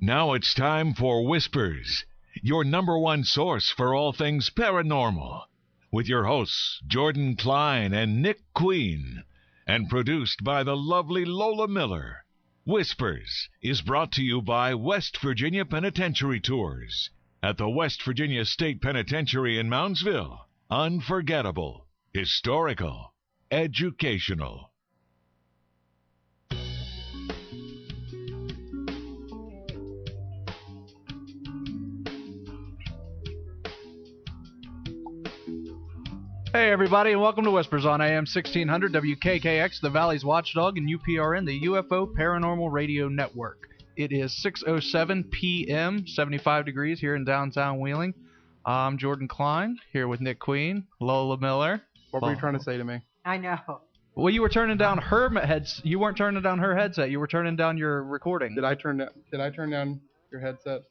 Now it's time for Whispers, your number one source for all things paranormal, with your hosts Jordan Klein and Nick Queen, and produced by the lovely Lola Miller. Whispers is brought to you by West Virginia Penitentiary Tours at the West Virginia State Penitentiary in Moundsville. Unforgettable, historical, educational. Hey everybody, and welcome to Whispers on AM 1600 WKKX, the Valley's Watchdog, and UPRN, the UFO Paranormal Radio Network. It is 6:07 p.m., 75 degrees here in downtown Wheeling. I'm Jordan Klein, here with Nick Queen, Lola Miller. What were you trying to say to me? I know. Well, you were turning down her heads. You weren't turning down her headset. You were turning down your recording. Did I turn down your headset?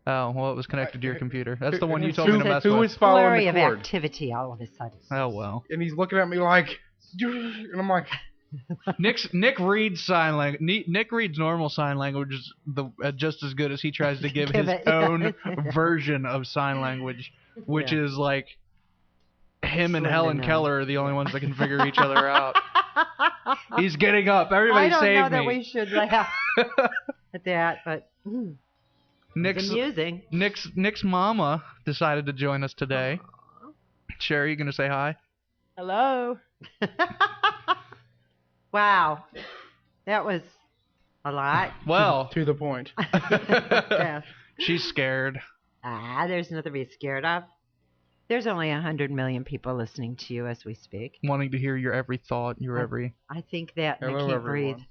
Oh, well, it was connected to your computer. That's the one you told me to mess with. Who was following Flurry the of cord? activity all of a sudden. Oh, well. And he's looking at me like, and I'm like, Nick reads sign language. Nick reads normal sign language just as good as he tries to give his own version of sign language, which is like him and Helen Keller are the only ones that can figure each other out. He's getting up. Everybody save me. I don't know that we should laugh at that, but it's amusing. Nick's mama decided to join us today. Sherry, you going to say hi? Hello. Wow. That was a lot. Well. To the point. Yeah. She's scared. There's nothing to be scared of. There's only 100 million people listening to you as we speak. Wanting to hear your every thought, your every... I think that, and Hello, I can't everyone. breathe.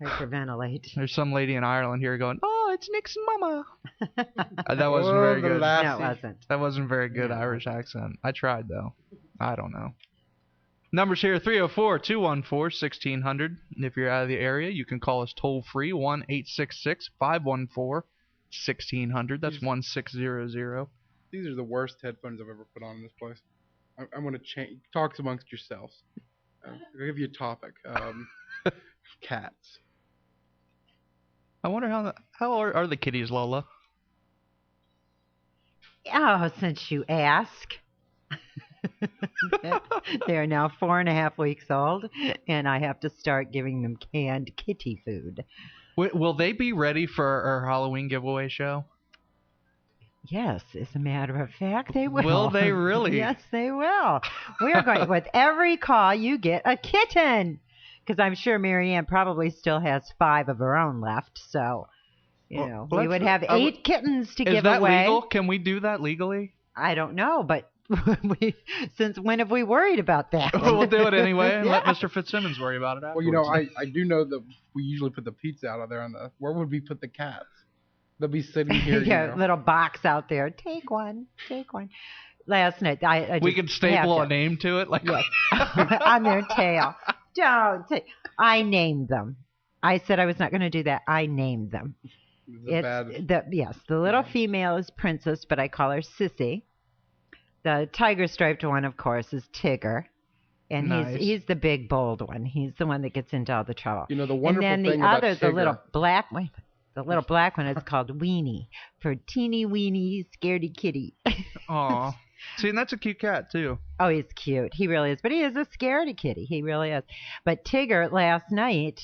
Hyperventilate. There's some lady in Ireland here going, "Oh, it's Nick's mama." That wasn't very good. No, it wasn't. That wasn't very good Irish accent. I tried, though. I don't know. Numbers here, 304-214-1600. If you're out of the area, you can call us toll-free, 1-866-514-1600. That's 1600. These are the worst headphones I've ever put on in this place. I'm going to change. Talk amongst yourselves. I'll give you a topic. Cats. I wonder how are the kitties, Lola? Oh, since you ask. They are now 4.5 weeks old, and I have to start giving them canned kitty food. Will they be ready for our Halloween giveaway show? Yes, as a matter of fact, they will. Will they really? Yes, they will. We are going, with every call, you get a kitten. Because I'm sure Marianne probably still has 5 of her own left, so, we would have 8 kittens to give away. Is that legal? Can we do that legally? I don't know, but since when have we worried about that? We'll do it anyway and let Mr. Fitzsimmons worry about it afterwards. Well, I do know that we usually put the pizza out there where would we put the cats? They'll be sitting here. Yeah, little box out there. Take one. Last night, I we could staple a name to it, like yes. On their tail. I named them. I said I was not going to do that. I named them. The little female is Princess, but I call her Sissy. The tiger striped one, of course, is Tigger. And nice. he's the big, bold one. He's the one that gets into all the trouble. The wonderful and then thing the about other, Tigger, the little black one, is called Weenie, for teeny weeny scaredy kitty. Aw. See, and that's a cute cat, too. Oh, he's cute. He really is. But he is a scaredy kitty. He really is. But Tigger, last night,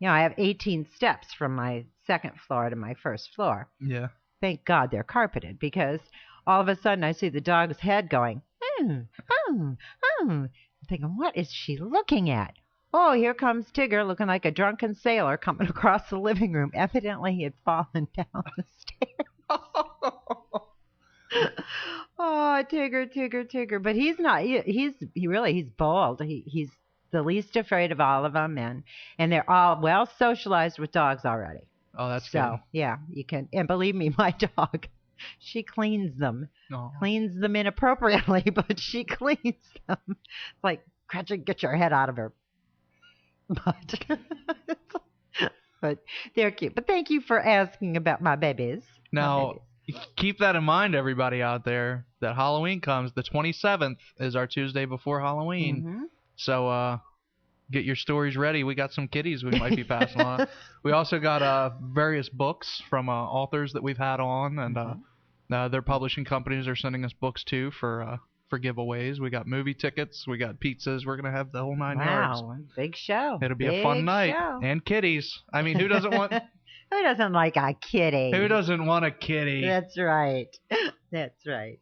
I have 18 steps from my second floor to my first floor. Yeah. Thank God they're carpeted, because all of a sudden I see the dog's head going, I'm thinking, what is she looking at? Oh, here comes Tigger looking like a drunken sailor coming across the living room. Evidently, he had fallen down the stairs. Oh, Tigger. But he's not. He's bold. He's the least afraid of all of them, and they're all well socialized with dogs already. Oh, that's so good. Yeah, you can. And believe me, my dog, she cleans them. Oh. Cleans them inappropriately, but she cleans them. It's like, Gretchen, get your head out of her. But they're cute. But thank you for asking about my babies. Now, keep that in mind, everybody out there, that Halloween comes. The 27th is our Tuesday before Halloween. Mm-hmm. So get your stories ready. We got some kitties we might be passing on. We also got various books from authors that we've had on, and their publishing companies are sending us books too for giveaways. We got movie tickets. We got pizzas. We're gonna have the whole 9 yards. Wow, big show. It'll be a fun night. And kitties. I mean, who doesn't want? Who doesn't like a kitty? Who doesn't want a kitty? That's right. That's right.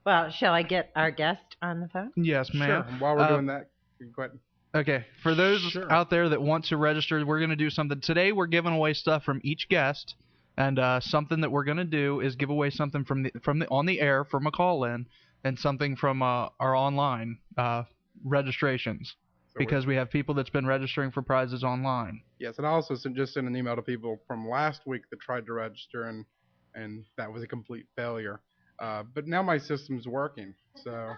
Well, shall I get our guest on the phone? Yes, ma'am. Sure. While we're doing that, go ahead. Okay. For those out there that want to register, we're going to do something. Today we're giving away stuff from each guest, and something that we're going to do is give away something from the on the air from a call-in, and something from our online registrations. Because we have people that's been registering for prizes online. Yes, and I also just sent an email to people from last week that tried to register, and that was a complete failure. But now my system's working, so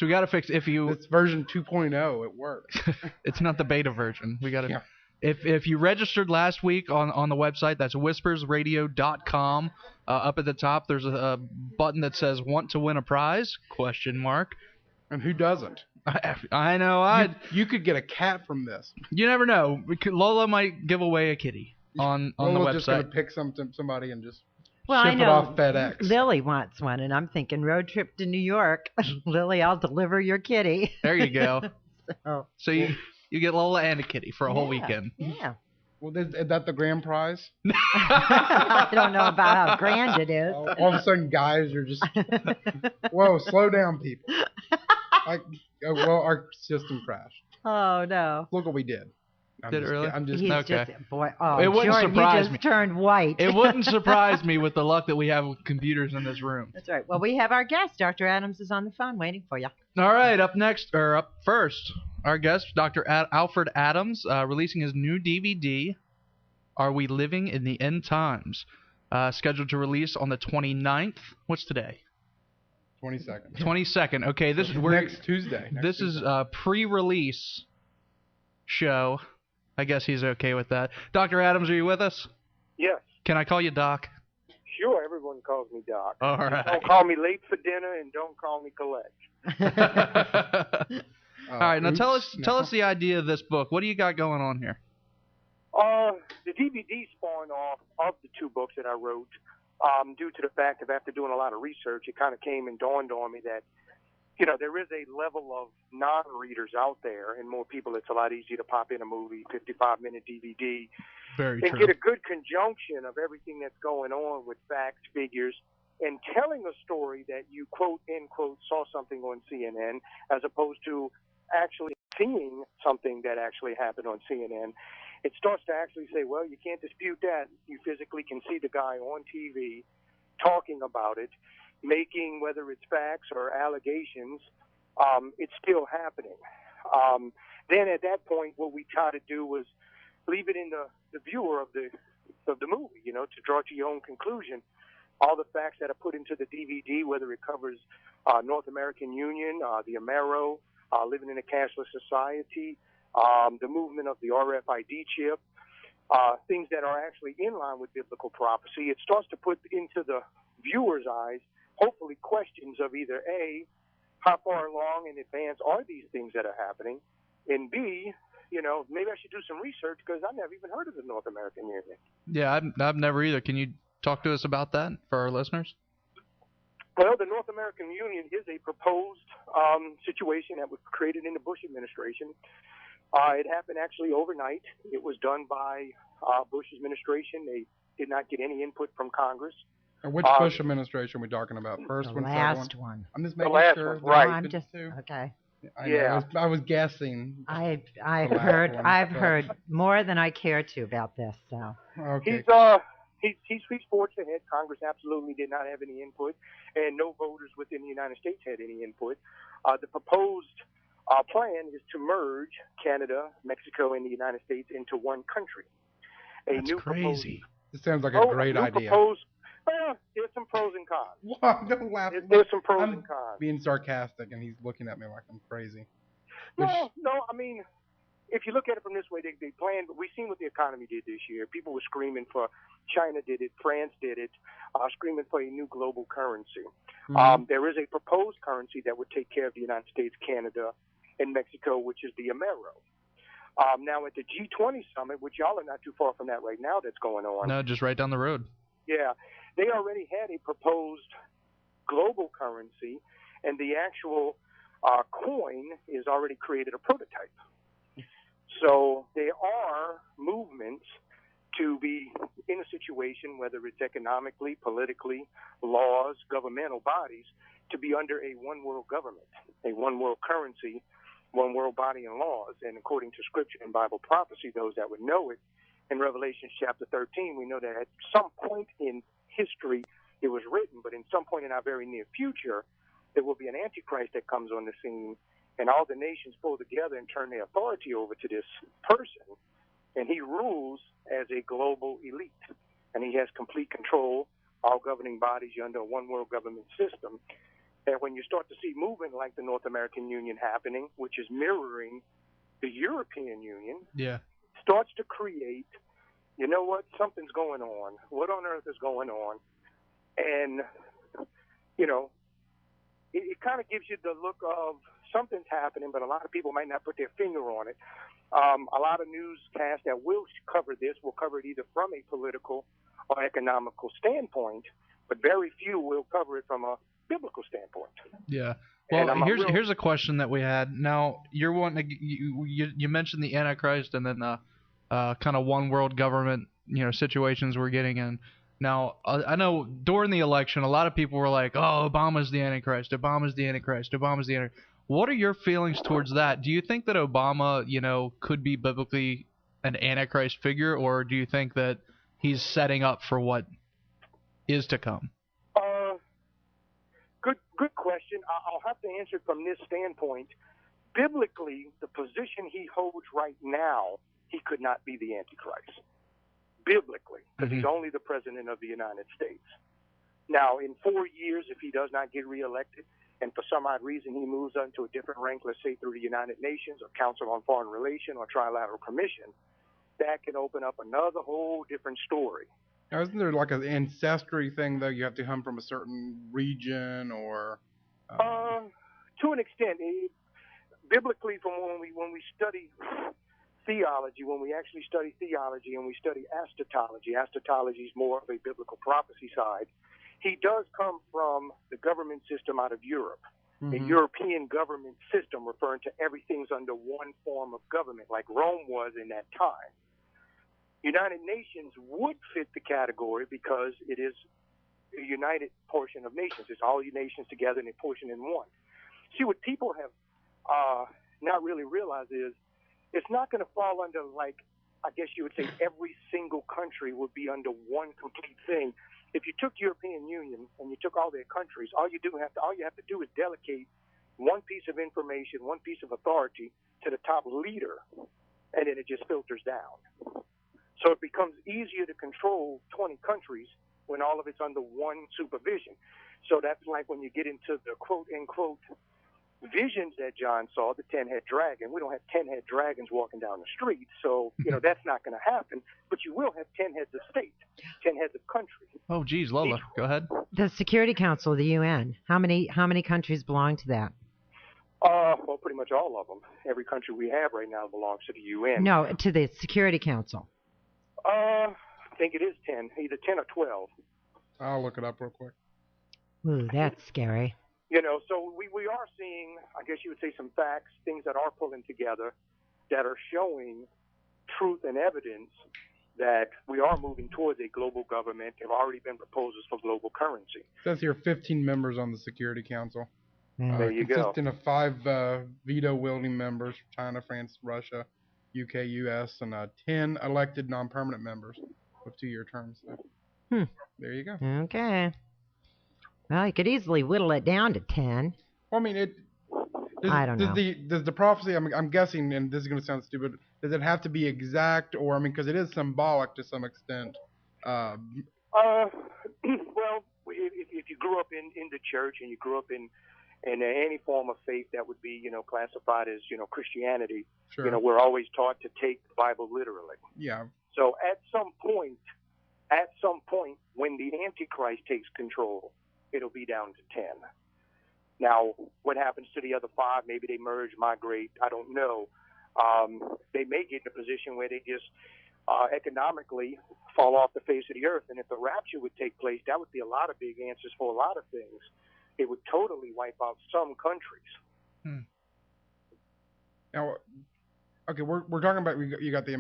we got to fix it's version 2.0. It works. It's not the beta version. We got to. Yeah. If you registered last week on the website, that's whispers092209.mp3. Up at the top, there's a button that says "Want to win a prize?" ? And who doesn't? I know. You could get a cat from this. You never know. Lola might give away a kitty on the website. Just going to pick somebody and just ship it off FedEx. Lily wants one, and I'm thinking road trip to New York. Lily, I'll deliver your kitty. There you go. So you get Lola and a kitty for a whole weekend. Yeah. Well, is that the grand prize? I don't know about how grand it is. All of a sudden, guys are just, whoa, slow down, people. Our system crashed. Oh, no. Look what we did. Did it really? I'm just okay. Boy, it wouldn't Jordan, surprise you just me. Turned white. It wouldn't surprise me with the luck that we have with computers in this room. That's right. Well, we have our guest. Dr. Adams is on the phone waiting for you. All right. Up first, our guest, Dr. Alfred Adams, releasing his new DVD, Are We Living in the End Times? Scheduled to release on the 29th. What's today? 22nd. 22nd. Okay, next Tuesday. This is a pre-release show. I guess he's okay with that. Dr. Adams, are you with us? Yes. Can I call you Doc? Sure, everyone calls me Doc. All right. Don't call me late for dinner, and don't call me collect. All right, now tell us the idea of this book. What do you got going on here? The DVD spawned off of the 2 books that I wrote. Due to the fact of after doing a lot of research, it kind of came and dawned on me that, there is a level of non-readers out there, and more people, it's a lot easier to pop in a movie, 55-minute DVD, Very and true. get a good conjunction of everything that's going on with facts, figures, and telling a story that you, quote, end quote, saw something on CNN, as opposed to actually seeing something that actually happened on CNN. It starts to actually say, well, you can't dispute that. You physically can see the guy on TV talking about it, making, whether it's facts or allegations, it's still happening. Then at that point, what we try to do was leave it in the viewer of the movie, to draw to your own conclusion. All the facts that are put into the DVD, whether it covers North American Union, the Amero, living in a cashless society, the movement of the RFID chip, things that are actually in line with biblical prophecy. It starts to put into the viewer's eyes, hopefully, questions of either A, how far along in advance are these things that are happening, and B, maybe I should do some research because I've never even heard of the North American Union. Yeah, I've never either. Can you talk to us about that for our listeners? Well, the North American Union is a proposed situation that was created in the Bush administration. It happened actually overnight. It was done by Bush administration. They did not get any input from Congress. And which Bush administration are we talking about? First one, last one. I'm just making sure. One, right. I'm just okay. I was guessing. I've heard more than I care to about this. So okay. He's fortunate. Congress absolutely did not have any input, and no voters within the United States had any input. The proposed plan is to merge Canada, Mexico, and the United States into one country. That's crazy. This sounds like a great idea. There's some pros and cons. Wow, don't laugh. There's some pros and cons. Being sarcastic, and he's looking at me like I'm crazy. No, I mean, if you look at it from this way, they planned, but we've seen what the economy did this year. People were screaming for, China did it, France did it, screaming for a new global currency. Mm-hmm. There is a proposed currency that would take care of the United States, Canada, and Mexico, which is the Amero. Now, at the G20 summit, which y'all are not too far from that right now that's going on. No, just right down the road. Yeah. They already had a proposed global currency, and the actual coin is already created a prototype. So there are movements to be in a situation, whether it's economically, politically, laws, governmental bodies, to be under a one world government, a one world currency, one world body and laws. And according to Scripture and Bible prophecy, those that would know it, in Revelation chapter 13, we know that at some point in history it was written, but in some point in our very near future, there will be an Antichrist that comes on the scene, and all the nations pull together and turn their authority over to this person, and he rules as a global elite, and he has complete control. All governing bodies, you're under a one world government system. And when you start to see movement like the North American Union happening, which is mirroring the European Union, starts to create, you know what, something's going on. What on earth is going on? And, you know, it kind of gives you the look of something's happening, but a lot of people might not put their finger on it. A lot of newscasts that will cover this will cover it either from a political or economical standpoint, but very few will cover it from a biblical standpoint. Yeah. Well, here's a question that we had. Now, you're wanting to, you mentioned the Antichrist and then kind of one world government, situations we're getting in. Now, I know during the election, a lot of people were like, "Oh, Obama's the Antichrist. Obama's the Antichrist. Obama's the Antichrist." What are your feelings towards that? Do you think that Obama, could be biblically an Antichrist figure, or do you think that he's setting up for what is to come? Good question. I'll have to answer it from this standpoint. Biblically, the position he holds right now, he could not be the Antichrist. Biblically, because he's only the president of the United States. Now, in 4 years, if he does not get reelected, and for some odd reason he moves on to a different rank, let's say through the United Nations or Council on Foreign Relations or Trilateral Commission, that can open up another whole different story. Now, isn't there like an ancestry thing, though? You have to come from a certain region or... To an extent. Biblically, from when we study theology, when we actually study theology and we study eschatology is more of a biblical prophecy side. He does come from the government system out of Europe, a European government system referring to everything's under one form of government, like Rome was in that time. United Nations would fit the category because it is a united portion of nations. It's all nations together and a portion in one. See, what people have not really realized is it's not going to fall under, like, I guess you would say every single country would be under one complete thing. If you took European Union and you took all their countries, all you have to do is delegate one piece of information, one piece of authority to the top leader, and then it just filters down. So it becomes easier to control 20 countries when all of it's under one supervision. So that's like when you get into the quote-unquote visions that John saw, the 10-head dragon. We don't have 10-head dragons walking down the street, so that's not going to happen. But you will have 10 heads of state, 10 heads of country. Oh, geez, Lola, go ahead. The Security Council of the UN. How many countries belong to that? Well, pretty much all of them. Every country we have right now belongs to the UN. No, to the Security Council. I think it is 10, either 10 or 12. I'll look it up real quick. Ooh, that's scary. So we are seeing, I guess you would say, some facts, things that are pulling together that are showing truth and evidence that we are moving towards a global government. There have already been proposals for global currency. It says here 15 members on the Security Council. There you go. Consisting of 5 veto-wielding members, China, France, Russia, UK, US, and 10 elected non-permanent members with 2-year terms. So, there you go. Okay. Well, you could easily whittle it down to 10. Well, I mean, I don't know. Does the prophecy, I'm guessing, and this is going to sound stupid, does it have to be exact, or, because it is symbolic to some extent? Well, if you grew up in the church and you grew up in any form of faith that would be, classified as, Christianity, sure. We're always taught to take the Bible literally. Yeah. So at some point, when the Antichrist takes control, it'll be down to 10. Now, what happens to the other 5? Maybe they merge, migrate. I don't know. they may get in a position where they just economically fall off the face of the earth. And if the rapture would take place, that would be a lot of big answers for a lot of things. It would totally wipe out some countries. Now, okay, we're talking about you got the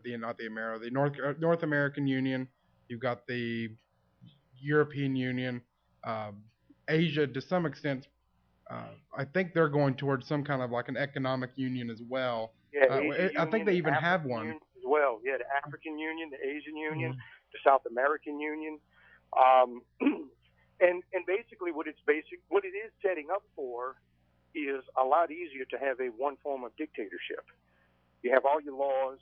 the North American Union. You've got the European Union, Asia to some extent. I think they're going towards some kind of like an economic union as well. Yeah, I think they even have one. Union as well. Yeah, the African Union, the Asian Union, the South American Union, and basically what it is setting up for is a lot easier to have one form of dictatorship. You have all your laws.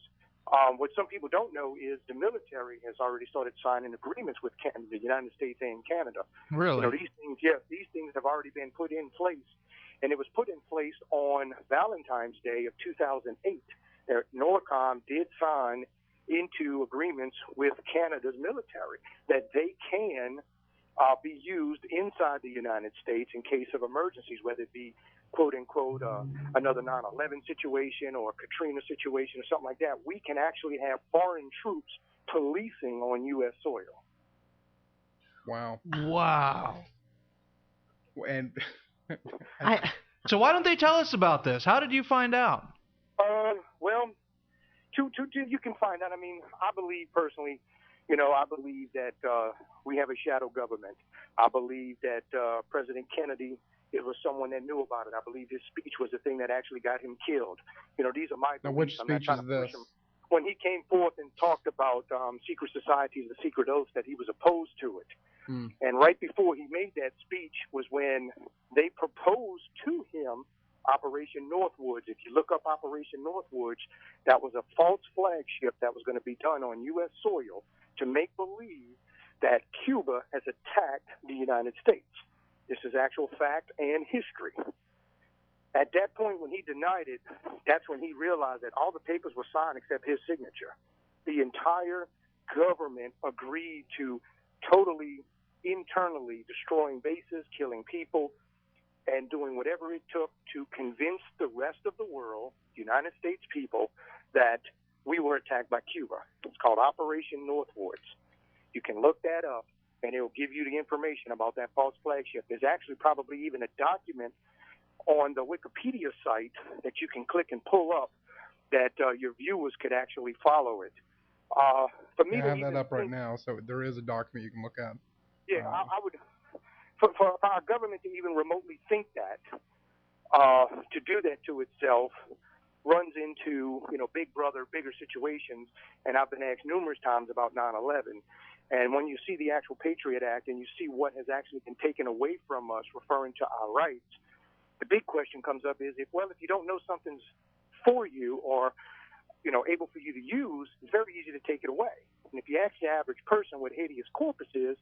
What some people don't know is the military has already started signing agreements with the United States and Canada. Really? These things have already been put in place, and it was put in place on Valentine's Day of 2008. NORCOM did sign into agreements with Canada's military that they can be used inside the United States in case of emergencies, whether it be quote-unquote another 9/11 situation or a Katrina situation or something like that. We can actually have foreign troops policing on U.S. soil. Wow. And so why don't they tell us about this? How did you find out? Well, you can find out. I mean, I believe personally, I believe that we have a shadow government. I believe that President Kennedy, it was someone that knew about it. I believe his speech was the thing that actually got him killed. These are my beliefs. Now, which speech is this? When he came forth and talked about secret societies, the secret oaths, that he was opposed to it. And right before he made that speech was when they proposed to him Operation Northwoods. If you look up Operation Northwoods, that was a false flagship that was going to be done on U.S. soil to make believe that Cuba has attacked the United States. This is actual fact and history. At that point, when he denied it, that's when he realized that all the papers were signed except his signature. The entire government agreed to totally internally destroying bases, killing people, and doing whatever it took to convince the rest of the world, United States people, that we were attacked by Cuba. It's called Operation Northwoods. You can look that up, and it will give you the information about that false flagship. There's actually probably even a document on the Wikipedia site that you can click and pull up that your viewers could actually follow it. For me, I have that up right now, so there is a document you can look at. Yeah, I would. For our government to even remotely think that, to do that to itself, runs into big brother, bigger situations. And I've been asked numerous times about 9/11. And when you see the actual Patriot Act and you see what has actually been taken away from us, referring to our rights, the big question comes up is if you don't know something's for you or able for you to use, it's very easy to take it away. And if you ask the average person what habeas corpus is,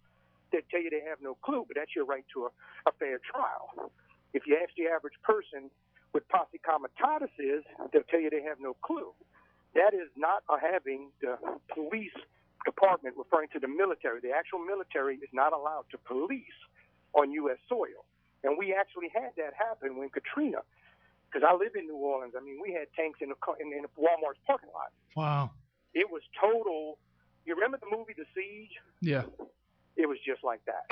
they'll tell you they have no clue, but that's your right to a fair trial. If you ask the average person what posse comitatus is, they'll tell you they have no clue. That is not having the police department, referring to the military. The actual military is not allowed to police on U.S. soil. And we actually had that happen when Katrina, because I live in New Orleans. I mean, we had tanks in Walmart's parking lot. Wow. It was total. You remember the movie The Siege? Yeah. It was just like that.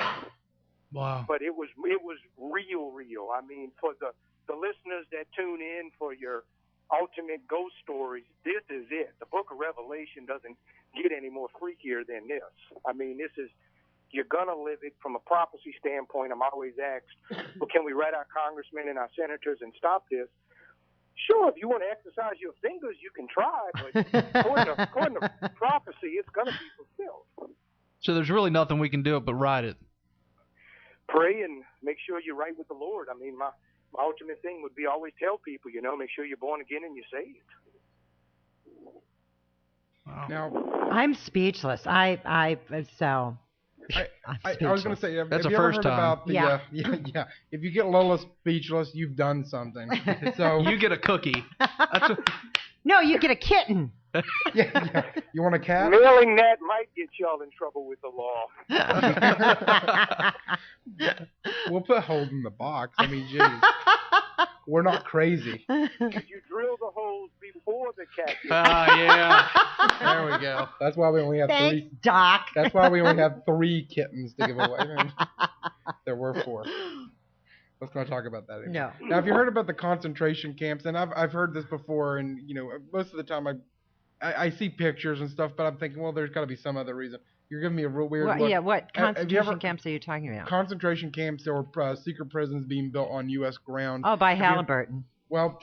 Wow. But it was real. I mean, for the listeners that tune in for your ultimate ghost stories, this is it. The Book of Revelation doesn't get any more freakier than this. I mean, you're going to live it from a prophecy standpoint. I'm always asked, well, can we write our congressmen and our senators and stop this? Sure, if you want to exercise your fingers, you can try, but according to prophecy, it's going to be fulfilled. So there's really nothing we can do but write it. Pray and make sure you're right with the Lord. I mean, my ultimate thing would be always tell people, make sure you're born again and you're saved. Wow. Now, I'm speechless. I was going to say, that's have a you ever first heard time. about the, yeah. If you get Lola speechless, you've done something. So you get a cookie. No, you get a kitten. Yeah. You want a cat? Mailing that might get y'all in trouble with the law. We'll put holes in the box. I mean, geez. We're not crazy. You drill the hole before the cat. Yeah. There we go. That's why we only have Thanks, three. Doc. That's why we only have 3 kittens to give away. There were 4. Let's not talk about that anymore. No. Now, have you heard about the concentration camps? And I've heard this before, and most of the time I see pictures and stuff, but I'm thinking, well, there's got to be some other reason. You're giving me a real weird look. Yeah, what concentration camps are you talking about? Concentration camps or secret prisons being built on U.S. ground. Oh, by Halliburton. Well,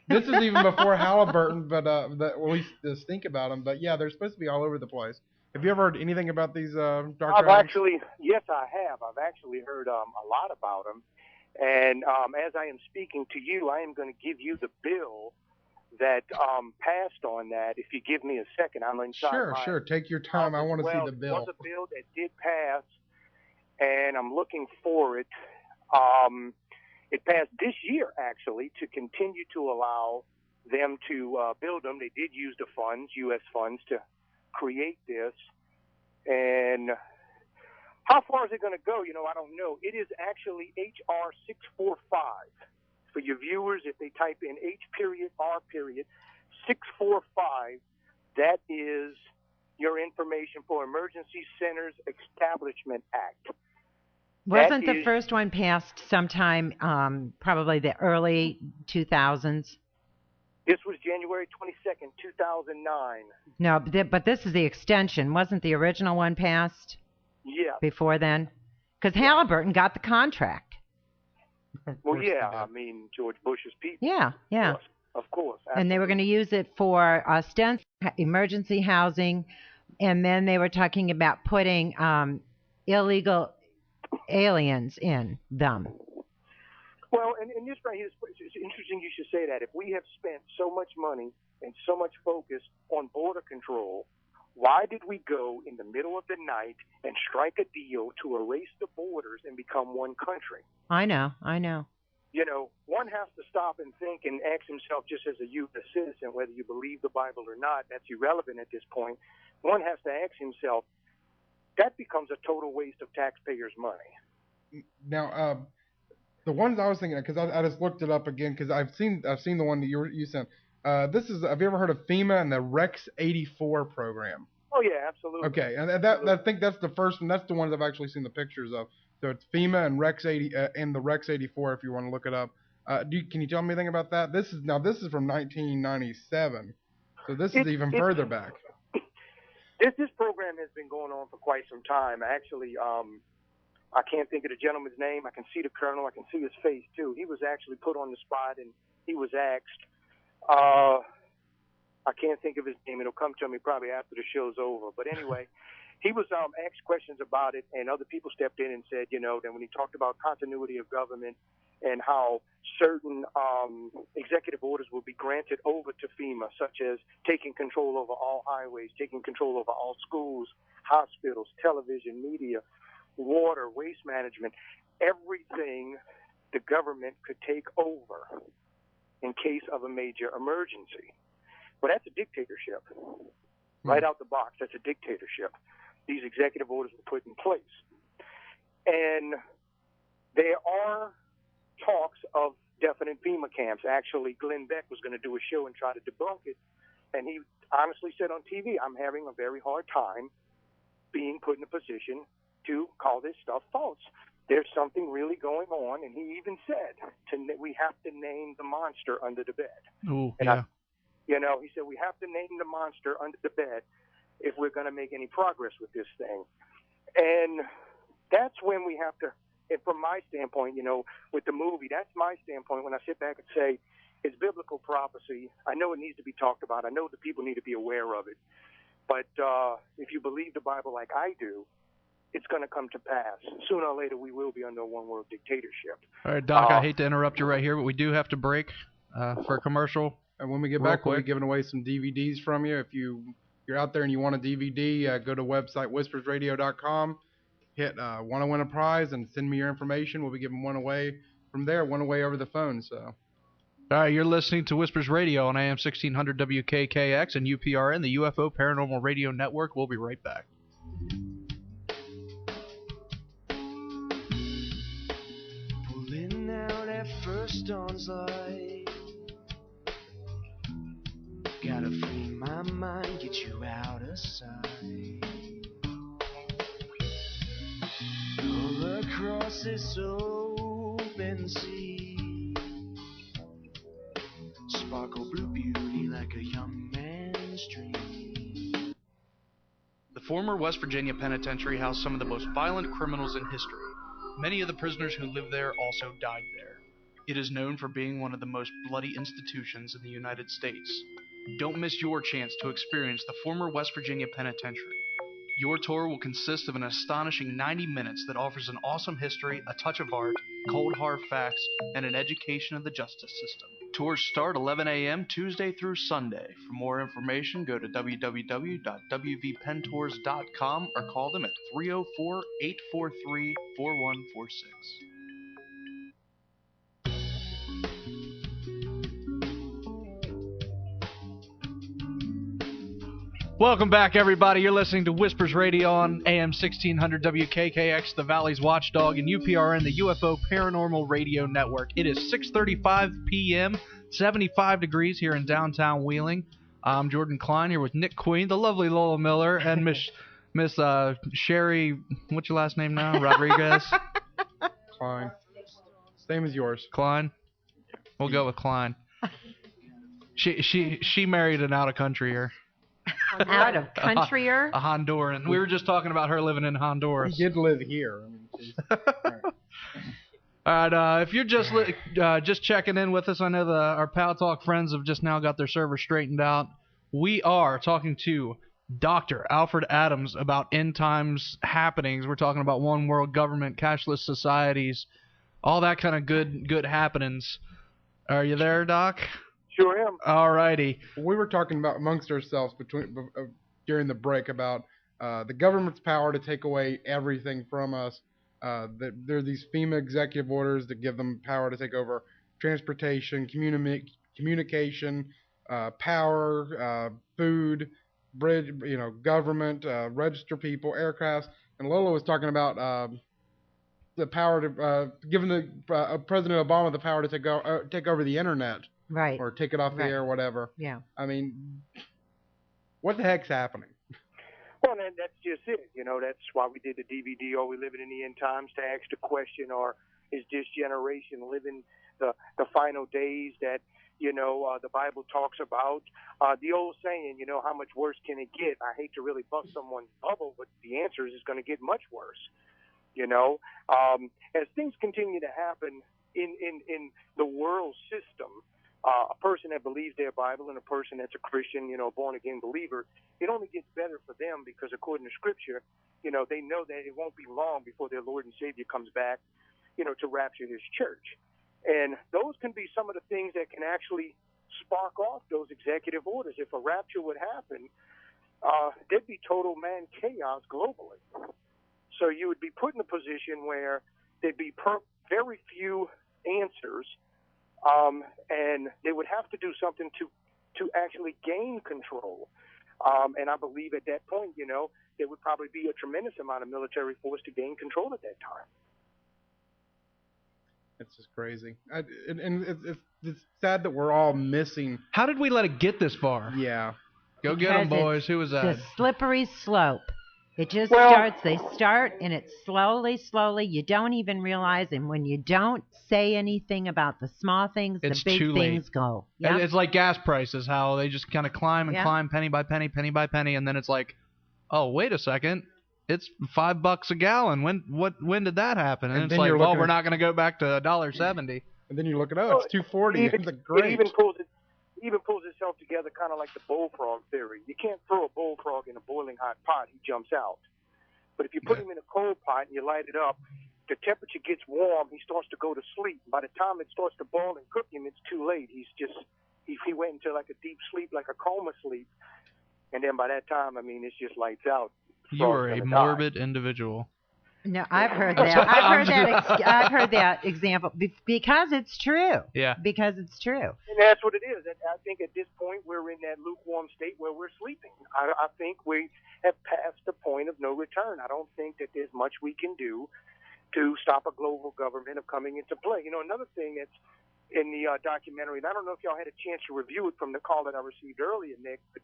this is even before Halliburton, but we just think about them. But yeah, they're supposed to be all over the place. Have you ever heard anything about these dark items? Yes, I have. I've actually heard a lot about them. And as I am speaking to you, I am going to give you the bill that passed on that. If you give me a second, I'm inside. Sure. Take your time. I want to see the bill. It was a bill that did pass, and I'm looking for it. It passed this year, actually, to continue to allow them to build them. They did use the funds, U.S. funds, to create this. And how far is it going to go? I don't know. It is actually H.R. 645. For your viewers, if they type in H.R. 645, that is your information for Emergency Centers Establishment Act. Wasn't the first one passed sometime, probably the early 2000s? This was January 22nd, 2009. No, but this is the extension. Wasn't the original one passed? Yeah. Before then? Because Halliburton got the contract. Well, yeah, I mean, George Bush's people. Yeah. Of course. Absolutely. And they were going to use it for emergency housing, and then they were talking about putting illegal aliens in them. Well, and this right here, it's interesting you should say that. If we have spent so much money and so much focus on border control, why did we go in the middle of the night and strike a deal to erase the borders and become one country? I know. One has to stop and think and ask himself, just as a U.S. citizen, whether you believe the Bible or not, that's irrelevant at this point. One has to ask himself, that becomes a total waste of taxpayers' money. Now, the ones I was thinking of, because I just looked it up again, because I've seen the one that you sent. Have you ever heard of FEMA and the Rex 84 program? Oh yeah, absolutely. Okay, and I think that's the first one. That's the ones I've actually seen the pictures of. So it's FEMA and Rex 80 and the Rex 84 if you want to look it up. Can you tell me anything about that? This is from 1997, so this is even further back. This program has been going on for quite some time. Actually, I can't think of the gentleman's name. I can see the colonel. I can see his face too. He was actually put on the spot and he was asked. I can't think of his name. It'll come to me probably after the show's over. But anyway, he was asked questions about it, and other people stepped in and said, then when he talked about continuity of government and how certain executive orders will be granted over to FEMA, such as taking control over all highways, taking control over all schools, hospitals, television, media, water, waste management, everything the government could take over in case of a major emergency. Well, that's a dictatorship. Right out the box, that's a dictatorship. These executive orders were put in place. And there are talks of definite FEMA camps. Actually, Glenn Beck was going to do a show and try to debunk it. And he honestly said on TV, I'm having a very hard time being put in a position to call this stuff false. There's something really going on. And he even said, we have to name the monster under the bed. Ooh, yeah. He said, we have to name the monster under the bed if we're going to make any progress with this thing. And that's when we have to, and from my standpoint, with the movie, that's my standpoint when I sit back and say, it's biblical prophecy. I know it needs to be talked about. I know the people need to be aware of it. But if you believe the Bible like I do, it's going to come to pass. Sooner or later, we will be under a one-world dictatorship. All right, Doc, I hate to interrupt you right here, but we do have to break for a commercial. And when we get back, we'll be giving away some DVDs from you. If you're out there and you want a DVD, go to website whispers092209.mp3, hit want to win a prize, and send me your information. We'll be giving one away from there, one away over the phone. So, all right, you're listening to Whispers Radio on AM 1600 WKKX and UPRN, the UFO Paranormal Radio Network. We'll be right back. Pulling out at first dawn's light, Gotta free my mind, get you out of sight. All across this open sea, sparkle blue beauty like a young man's dream. The former West Virginia Penitentiary housed some of the most violent criminals in history. Many of the prisoners who lived there also died there. It is known for being one of the most bloody institutions in the United States. Don't miss your chance to experience the former West Virginia Penitentiary. Your tour will consist of an astonishing 90 minutes that offers an awesome history, a touch of art, cold hard facts, and an education of the justice system. Tours start 11 a.m. Tuesday through Sunday. For more information, go to www.wvpentours.com or call them at 304-843-4146. Welcome back, everybody. You're listening to Whispers Radio on AM 1600 WKKX, the Valley's Watchdog, and UPRN, the UFO Paranormal Radio Network. It is 6:35 p.m., 75 degrees here in downtown Wheeling. I'm Jordan Klein here with Nick Queen, the lovely Lola Miller, and Miss Sherry, what's your last name now? Rodriguez? Klein. Same as yours. Klein? We'll go with Klein. She married an out-of-countryer. Out of countryer? A Honduran. We were just talking about her living in Honduras. He did live here. All right, if you're just checking in with us, I know our Pal Talk friends have just now got their server straightened out. We are talking to Dr. Alfred Adams about end times happenings. We're talking about one world government, cashless societies, all that kind of good happenings. Are you there, Doc? Sure am. All righty. We were talking about amongst ourselves during the break about the government's power to take away everything from us. That there are these FEMA executive orders that give them power to take over transportation, communication, power, food, bridge, government, register people, aircrafts. And Lola was talking about the power to giving President Obama the power to take over the internet. Right. Or take it off the air, whatever. Yeah. I mean, what the heck's happening? Well, and that's just it. That's why we did the DVD, Are We Living in the End Times, to ask the question, or is this generation living the final days that, the Bible talks about? The old saying, how much worse can it get? I hate to really bust someone's bubble, but the answer is it's going to get much worse. As things continue to happen in the world system, a person that believes their Bible and a person that's a Christian, born-again believer, it only gets better for them because according to Scripture, they know that it won't be long before their Lord and Savior comes back, to rapture His church. And those can be some of the things that can actually spark off those executive orders. If a rapture would happen, there'd be total man chaos globally. So you would be put in a position where there'd be very few answers, and they would have to do something to actually gain control. And I believe at that point, there would probably be a tremendous amount of military force to gain control at that time. It's just crazy. It's sad that we're all missing. How did we let it get this far? Yeah. Go get them, boys. Who was that? The slippery slope. It just starts. They start, and it's slowly. You don't even realize, and when you don't say anything about the small things, the big things go. Yep. It's like gas prices, how they just kind of climb and climb penny by penny, and then it's like, oh, wait a second, it's $5 a gallon. When did that happen? And it's like, well, we're not going to go back to $1.70. And then you look at it's $2.40. It's great. It even pulls itself together kind of like the bullfrog theory. You can't throw a bullfrog in a boiling hot pot. He jumps out. But if you put him in a cold pot and you light it up, the temperature gets warm. He starts to go to sleep. By the time it starts to boil and cook him, it's too late. He went into like a deep sleep, like a coma sleep. And then by that time, it's just lights out. You are a morbid individual. No, I've heard that. I've heard that example because it's true. Yeah. Because it's true. And that's what it is. I think at this point we're in that lukewarm state where we're sleeping. I think we have passed the point of no return. I don't think that there's much we can do to stop a global government of coming into play. Another thing that's in the documentary, and I don't know if y'all had a chance to review it from the call that I received earlier, Nick, but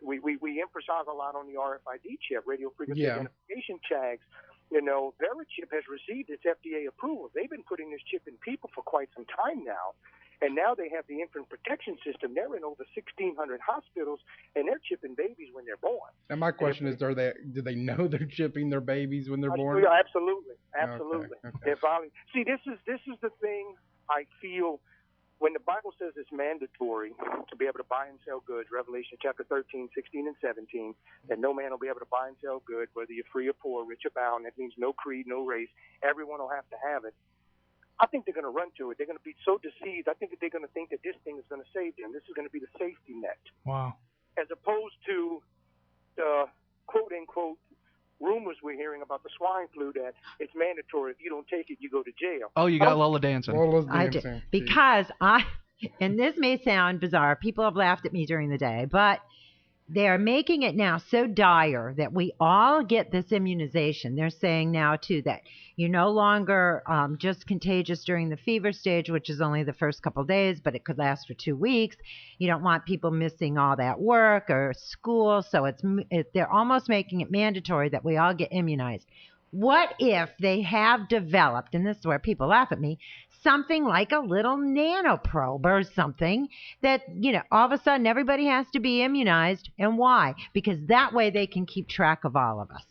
we emphasize a lot on the RFID chip, radio frequency identification tags. You know, Verichip has received its FDA approval. They've been putting this chip in people for quite some time now. And now they have the infant protection system. They're in over 1,600 hospitals, and they're chipping babies when they're born. And my question is, do they know they're chipping their babies when they're born? Yeah, absolutely. Okay. See, this is the thing I feel when the Bible says it's mandatory to be able to buy and sell goods, Revelation chapter 13, 16, and 17, that no man will be able to buy and sell goods, whether you're free or poor, rich or bound. That means no creed, no race. Everyone will have to have it. I think they're going to run to it. They're going to be so deceived. I think that they're going to think that this thing is going to save them. This is going to be the safety net. Wow. As opposed to the quote-unquote rumors we're hearing about the swine flu that it's mandatory. If you don't take it, you go to jail. Oh, you got Lola dancing. Lola's I dancing. do. Because and this may sound bizarre. People have laughed at me during the day, but they are making it now so dire that we all get this immunization. They're saying now, too, that you're no longer just contagious during the fever stage, which is only the first couple of days, but it could last for 2 weeks. You don't want people missing all that work or school, so they're almost making it mandatory that we all get immunized. What if they have developed, and this is where people laugh at me, something like a little nanoprobe or something that, all of a sudden everybody has to be immunized. And why? Because that way they can keep track of all of us.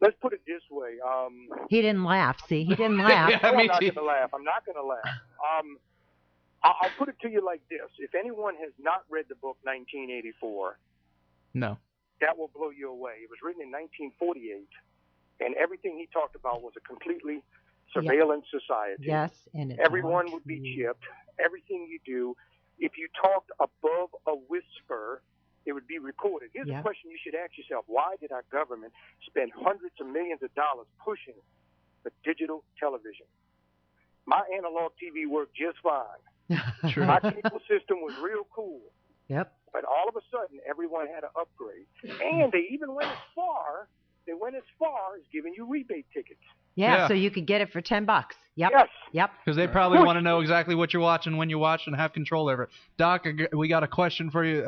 Let's put it this way. He didn't laugh. See, he didn't laugh. I'm not going to laugh. I'll put it to you like this. If anyone has not read the book 1984, no, that will blow you away. It was written in 1948, and everything he talked about was a completely surveillance society. Yes, and everyone would be chipped. Everything you do, if you talked above a whisper, it would be recorded. Here's a question you should ask yourself. Why did our government spend hundreds of millions of dollars pushing the digital television? My analog TV worked just fine. True. My cable system was real cool. Yep. But all of a sudden, everyone had to upgrade. And they even went as far as giving you rebate tickets. Yeah, so you could get it for $10. Yep. Yes. Yep. Because they probably want to know exactly what you're watching, when you watch, and have control over it. Doc, we got a question for you.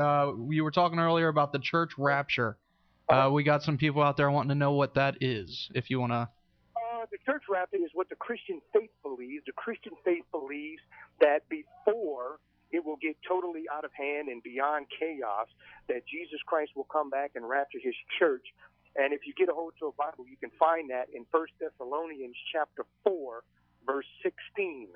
You were talking earlier about the church rapture. We got some people out there wanting to know what that is, if you want to. The church rapture is what the Christian faith believes. The Christian faith believes that before it will get totally out of hand and beyond chaos, that Jesus Christ will come back and rapture his church. And if you get a hold of a Bible, you can find that in 1 Thessalonians chapter 4, verse 16.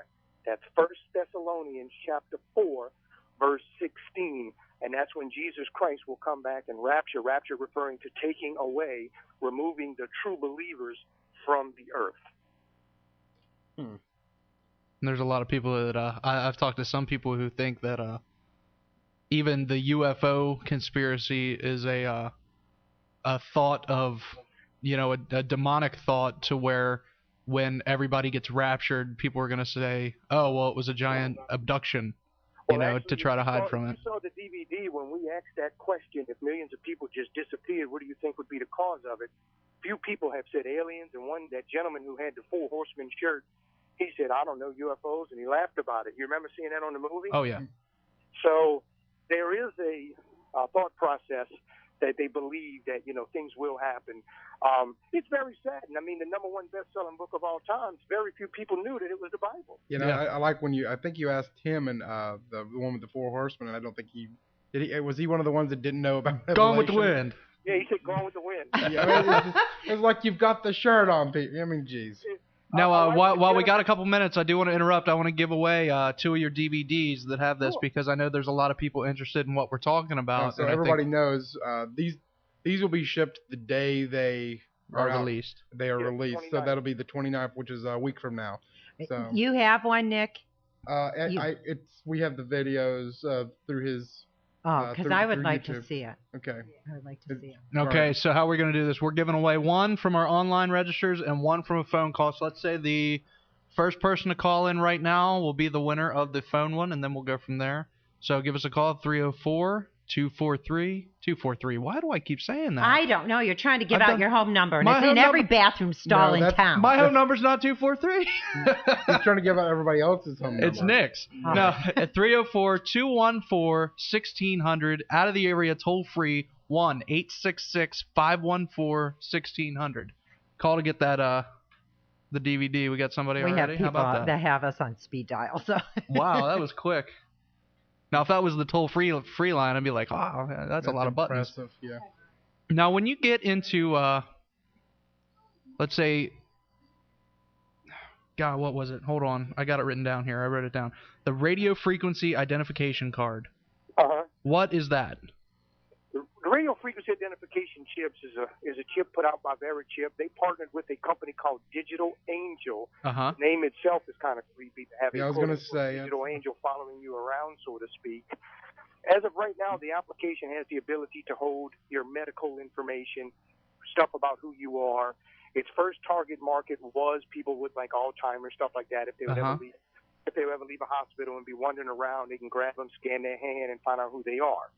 That's 1 Thessalonians chapter 4, verse 16. And that's when Jesus Christ will come back and rapture. Rapture referring to taking away, removing the true believers from the earth. There's a lot of people that I've talked to some people who think that even the UFO conspiracy is a thought of, a demonic thought, to where when everybody gets raptured, people are going to say, oh, well, it was a giant abduction, to try to hide from it. You saw the DVD when we asked that question, if millions of people just disappeared, what do you think would be the cause of it? Few people have said aliens, and that gentleman who had the Four Horsemen shirt, he said, I don't know, UFOs, and he laughed about it. You remember seeing that on the movie? Oh, yeah. So there is a thought process that they believe that, things will happen. It's very sad. And I mean, the number one best-selling book of all time, very few people knew that it was the Bible. I like when I think you asked him and the one with the Four Horsemen, and I don't think was he one of the ones that didn't know about Gone with the Wind. Yeah, he said Gone with the Wind. It's like you've got the shirt on, Pete. I mean, geez. Now, while we got a couple minutes, I do want to interrupt. I want to give away 2 of your DVDs that have this, because I know there's a lot of people interested in what we're talking about. So everybody knows these will be shipped the day they are released. They are released, 29th. So that'll be the 29th, which is a week from now. So you have one, Nick? We have the videos through his. Oh, because I would like YouTube. to see it. Okay. I would like to see it. Okay, right. So how are we going to do this? We're giving away one from our online registers and one from a phone call. So let's say the first person to call in right now will be the winner of the phone one, and then we'll go from there. So give us a call at 243-243. Why do I keep saying that? I don't know. You're trying to give out your home number, and it's in home every bathroom stall in town. My home number's not 243. He's trying to give out everybody else's home number. It's Nick's. No, at 304-214-1600. Out of the area, toll free, 1-866-514-1600. Call to get that the DVD. We got somebody already. We have people How about that have us on speed dial. So. Wow, that was quick. Now, if that was the toll-free line, I'd be like, oh, that's a lot of buttons. Yeah. Now, when you get into, let's say, God, what was it? Hold on. I got it written down here. I wrote it down. The radio frequency identification card. Uh-huh. What is that? The radio frequency identification chips is a chip put out by Verichip. They partnered with a company called Digital Angel. Uh-huh. The name itself is kind of creepy to have Digital Angel following you around, so to speak. As of right now, the application has the ability to hold your medical information, stuff about who you are. Its first target market was people with like Alzheimer's, stuff like that. If they would ever leave a hospital and be wandering around, they can grab them, scan their hand, and find out who they are.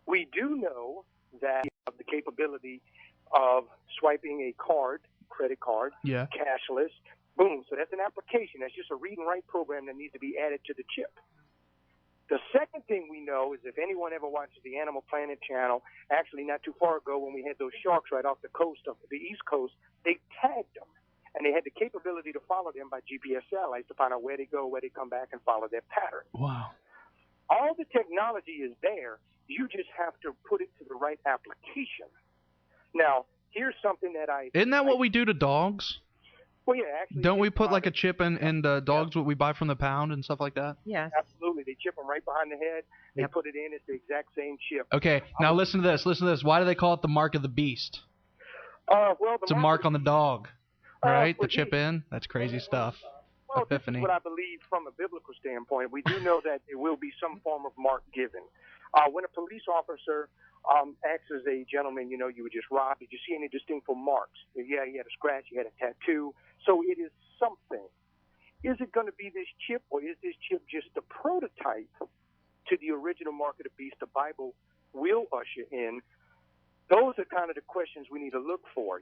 We do know that you have the capability of swiping a card, credit card, cashless, boom. So that's an application. That's just a read and write program that needs to be added to the chip. The second thing we know is if anyone ever watches the Animal Planet channel, actually not too far ago when we had those sharks right off the coast of the East Coast, they tagged them. And they had the capability to follow them by GPS satellites to find out where they go, where they come back, and follow their pattern. Wow. All the technology is there. You just have to put it to the right application. Now, here's something that Isn't that what we do to dogs? Well, yeah, actually. Don't we put like a chip in the dogs what we buy from the pound and stuff like that? Yes. Absolutely. They chip them right behind the head. They put it in. It's the exact same chip. Okay. Now listen to this. Listen to this. Why do they call it the mark of the beast? It's a mark on the dog, right? The chip in. That's crazy stuff. Well, Epiphany. This is what I believe from a biblical standpoint. We do know that there will be some form of mark given. When a police officer asks a gentleman, you were just robbed, did you see any distinctful marks? Yeah, he had a scratch, he had a tattoo. So it is something. Is it going to be this chip, or is this chip just a prototype to the original mark of the beast the Bible will usher in? Those are kind of the questions we need to look for,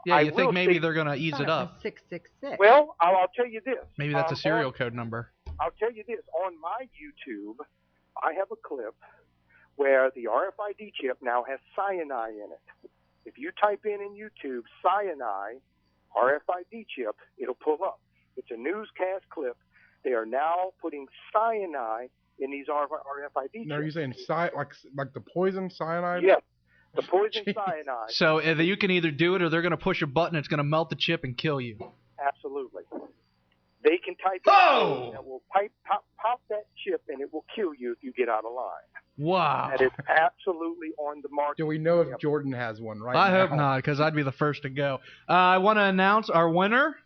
Yeah, you think maybe they're going to ease it up. 666. Well, I'll tell you this. Maybe that's a serial code number. I'll tell you this. On my YouTube, I have a clip where the RFID chip now has cyanide in it. If you type in YouTube, cyanide, RFID chip, it'll pull up. It's a newscast clip. They are now putting cyanide in these RFID chips. Now, are you saying like the poison cyanide? Yeah, the poison cyanide. So you can either do it or they're going to push a button. It's going to melt the chip and kill you. Absolutely. They can type in that will pop that chip, and it will kill you if you get out of line. Wow. That is absolutely on the market. Do we know if Jordan has one right now? I hope not, because I'd be the first to go. I want to announce our winner,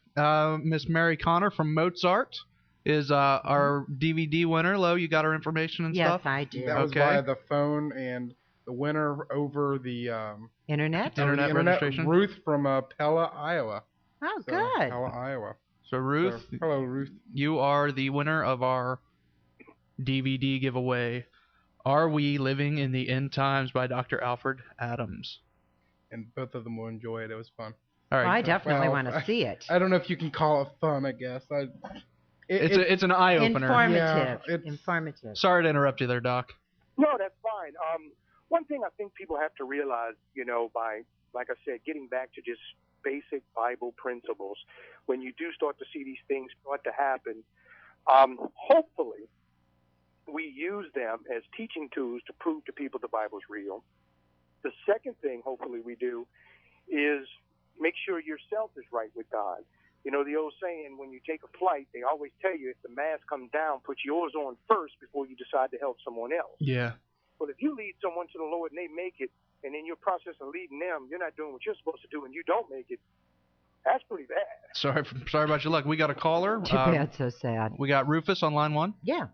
Miss Mary Connor from Mozart, is our DVD winner. Lo, you got her information and stuff? Yes, I do. That was via the phone, and the winner over the Internet registration. Ruth from Pella, Iowa. Oh, good. Pella, Iowa. So, Ruth, hello, Ruth. You are the winner of our DVD giveaway, Are We Living in the End Times by Dr. Alfred Adams. And both of them will enjoy it. It was fun. All right. Well, I definitely want to see it. I don't know if you can call it fun, I guess. It's an eye-opener. Informative. Yeah, Informative. Sorry to interrupt you there, Doc. No, that's fine. One thing I think people have to realize, by, like I said, getting back to just basic Bible principles, when you do start to see these things start to happen, hopefully we use them as teaching tools to prove to people the Bible's real. The second thing, hopefully, we do is make sure yourself is right with God. The old saying, when you take a flight, they always tell you if the mask comes down, put yours on first before you decide to help someone else. Yeah. Well, if you lead someone to the Lord and they make it, and in your process of leading them, you're not doing what you're supposed to do and you don't make it, that's pretty bad. Sorry about your luck. We got a caller. Too bad, so sad. We got Rufus on line 1. Yeah.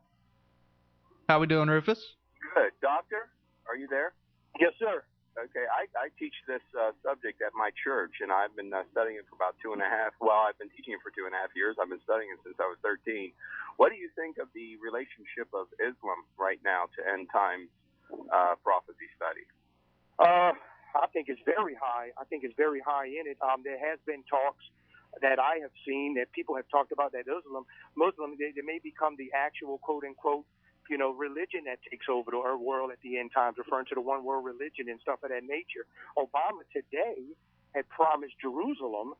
How we doing, Rufus? Good. Doctor, are you there? Yes, sir. Okay, I teach this subject at my church, and I've been studying it for about 2.5. Well, I've been teaching it for 2.5 years. I've been studying it since I was 13. What do you think of the relationship of Islam right now to end times prophecy study? I think it's very high. I think it's very high in it. There has been talks that I have seen that people have talked about that Muslim, they may become the actual quote unquote, religion that takes over the world at the end times, referring to the one world religion and stuff of that nature. Obama today had promised Jerusalem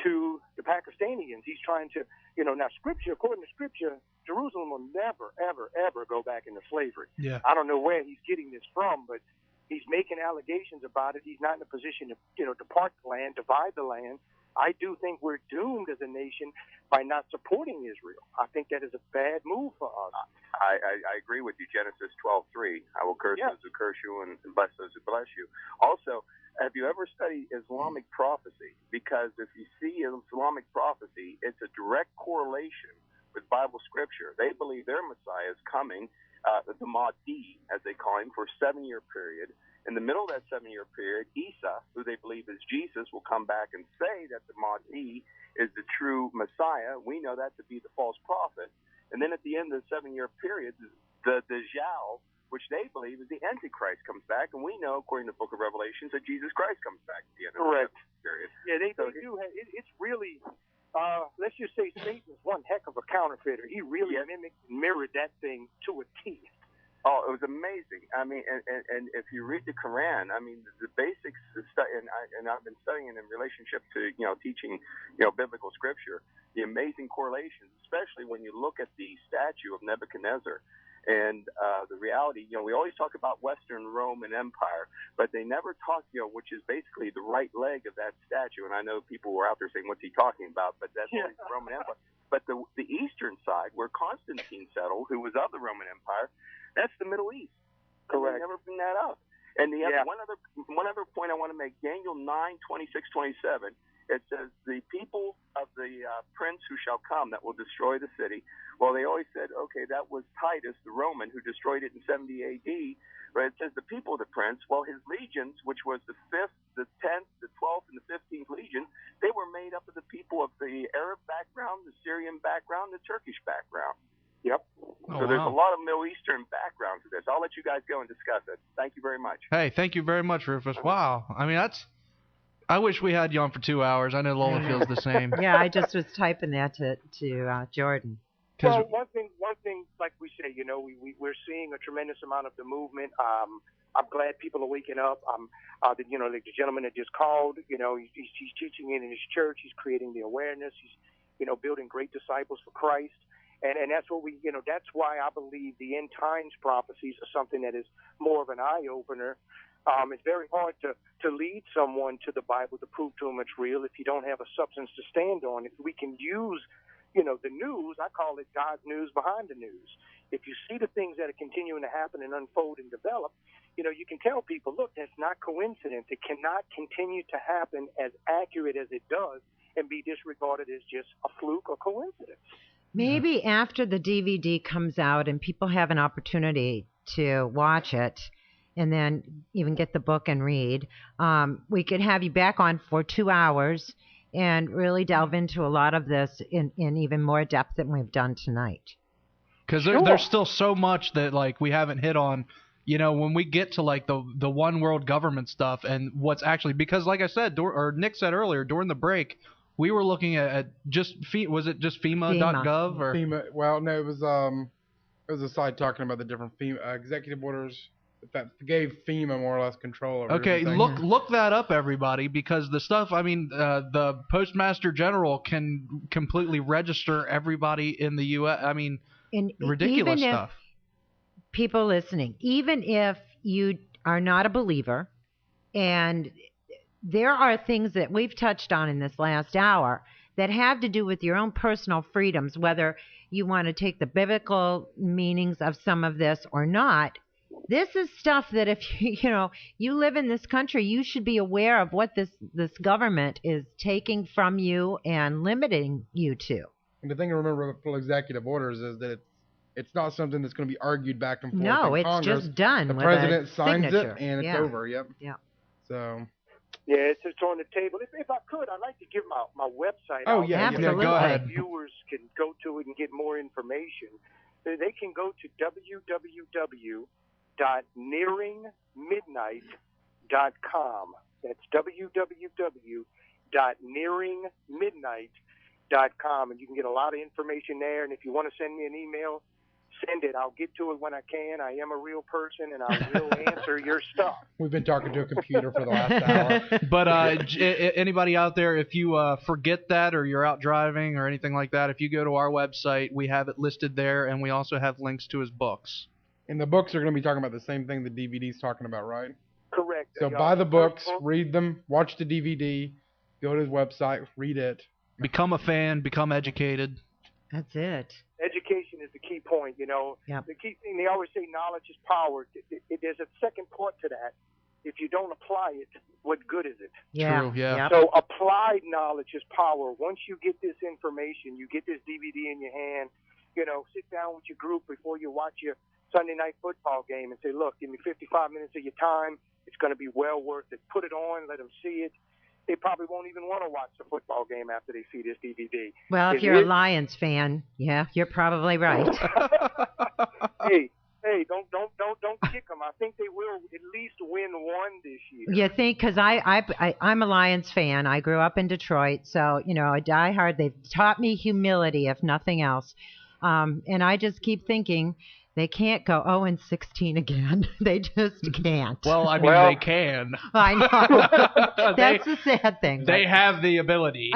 to the Pakistanians. He's trying to, now Scripture, according to Scripture, Jerusalem will never, ever, ever go back into slavery. Yeah. I don't know where he's getting this from, but he's making allegations about it. He's not in a position to, depart the land, divide the land. I do think we're doomed as a nation by not supporting Israel. I think that is a bad move for us. I agree with you. Genesis 12:3. I will curse those who curse you and bless those who bless you. Also, have you ever studied Islamic prophecy? Because if you see Islamic prophecy, it's a direct correlation with Bible scripture. They believe their Messiah is coming, the Mahdi, as they call him, for a 7-year period. In the middle of that 7-year period, Isa, who they believe is Jesus, will come back and say that the Mahdi is the true Messiah. We know that to be the false prophet. And then at the end of the 7-year period, the Dajjal, which they believe is the Antichrist, comes back. And we know, according to the book of Revelations, that Jesus Christ comes back at the end of the period. Yeah, they do have, it's really, let's just say Satan is one heck of a counterfeiter. He really mimicked and mirrored that thing to a T. Oh, it was amazing. I mean, and if you read the Quran, I mean, the basics, and I've been studying it in relationship to, teaching, biblical scripture, the amazing correlations, especially when you look at the statue of Nebuchadnezzar and the reality. We always talk about Western Roman Empire, but they never talk, which is basically the right leg of that statue. And I know people were out there saying, what's he talking about? But that's always the Roman Empire. But the eastern side, where Constantine settled, who was of the Roman Empire, that's the Middle East. Correct. They never bring that up. And one other point I want to make, Daniel 9:26-27, it says, the people of the prince who shall come that will destroy the city. Well, they always said, okay, that was Titus, the Roman, who destroyed it in 70 A.D., but it says the people of the prince. Well, his legions, which was the 5th, the 10th, the 12th, and the 15th legion, they were made up of the people of the Arab background, the Syrian background, the Turkish background. Yep. So there's a lot of Middle Eastern background to this. I'll let you guys go and discuss it. Thank you very much. Hey, thank you very much, Rufus. Wow. I mean, I wish we had you on for 2 hours. I know Lola feels the same. Yeah, I just was typing that to Jordan. Well, one thing, like we say, we're seeing a tremendous amount of the movement. I'm glad people are waking up. Like the gentleman that just called, he's teaching it in his church. He's creating the awareness. He's, building great disciples for Christ. And that's what that's why I believe the end times prophecies are something that is more of an eye opener. It's very hard to lead someone to the Bible to prove to them it's real if you don't have a substance to stand on. If we can use, the news, I call it God's news behind the news. If you see the things that are continuing to happen and unfold and develop, you can tell people, look, that's not coincidence. It cannot continue to happen as accurate as it does and be disregarded as just a fluke or coincidence. Maybe after the DVD comes out and people have an opportunity to watch it and then even get the book and read, we could have you back on for 2 hours and really delve into a lot of this in even more depth than we've done tonight. Because there's still so much that we haven't hit on. When we get to the one world government stuff and what's actually, because like I said, or Nick said earlier during the break, we were looking at just was it just FEMA.gov or FEMA? Well, no, it was a site talking about the different FEMA executive orders that gave FEMA more or less control over. Okay, look that up, everybody, because the stuff. I mean, the Postmaster General can completely register everybody in the U.S. I mean, ridiculous stuff. People listening, even if you are not a believer, and there are things that we've touched on in this last hour that have to do with your own personal freedoms, whether you want to take the biblical meanings of some of this or not. This is stuff that if you live in this country, you should be aware of what this government is taking from you and limiting you to. And the thing to remember with executive orders is that it's not something that's going to be argued back and forth. No, in it's Congress. just done. The with president a signs signature. it and it's over. Yep. Yeah. So. Yeah, it's on the table. If I could, I'd like to give my website out. Oh, yeah. Absolutely. Go ahead. Viewers can go to it and get more information. They can go to www.untitled, www.nearingmidnight.com. That's www.nearingmidnight.com, and you can get a lot of information there. And if you want to send me an email, send it. I'll get to it when I can. I am a real person, and I will answer your stuff. We've been talking to a computer for the last hour. But anybody out there, if you forget that or you're out driving or anything like that, if you go to our website, we have it listed there, and we also have links to his books. And the books are going to be talking about the same thing the DVD's talking about, right? Correct. So buy the books, read them, watch the DVD, go to his website, read it. Become a fan, become educated. That's it. Education is the key point, you know. Yep. The key thing, they always say knowledge is power. There's a second part to that. If you don't apply it, what good is it? Yeah. True, yeah. Yep. So applied knowledge is power. Once you get this information, you get this DVD in your hand, you know, sit down with your group before you watch your Sunday night football game and say, look, give me 55 minutes of your time. It's going to be well worth it. Put it on, let them see it. They probably won't even want to watch the football game after they see this DVD. Well, if you're a Lions fan, yeah, you're probably right. Hey, don't kick them. I think they will at least win one this year. You think? Because I'm a Lions fan. I grew up in Detroit, so you know, a diehard. They've taught me humility, if nothing else. And I just keep thinking they can't go 0-16 again. They just can't. Well, I mean, they can. I know. That's the sad thing. They have the ability.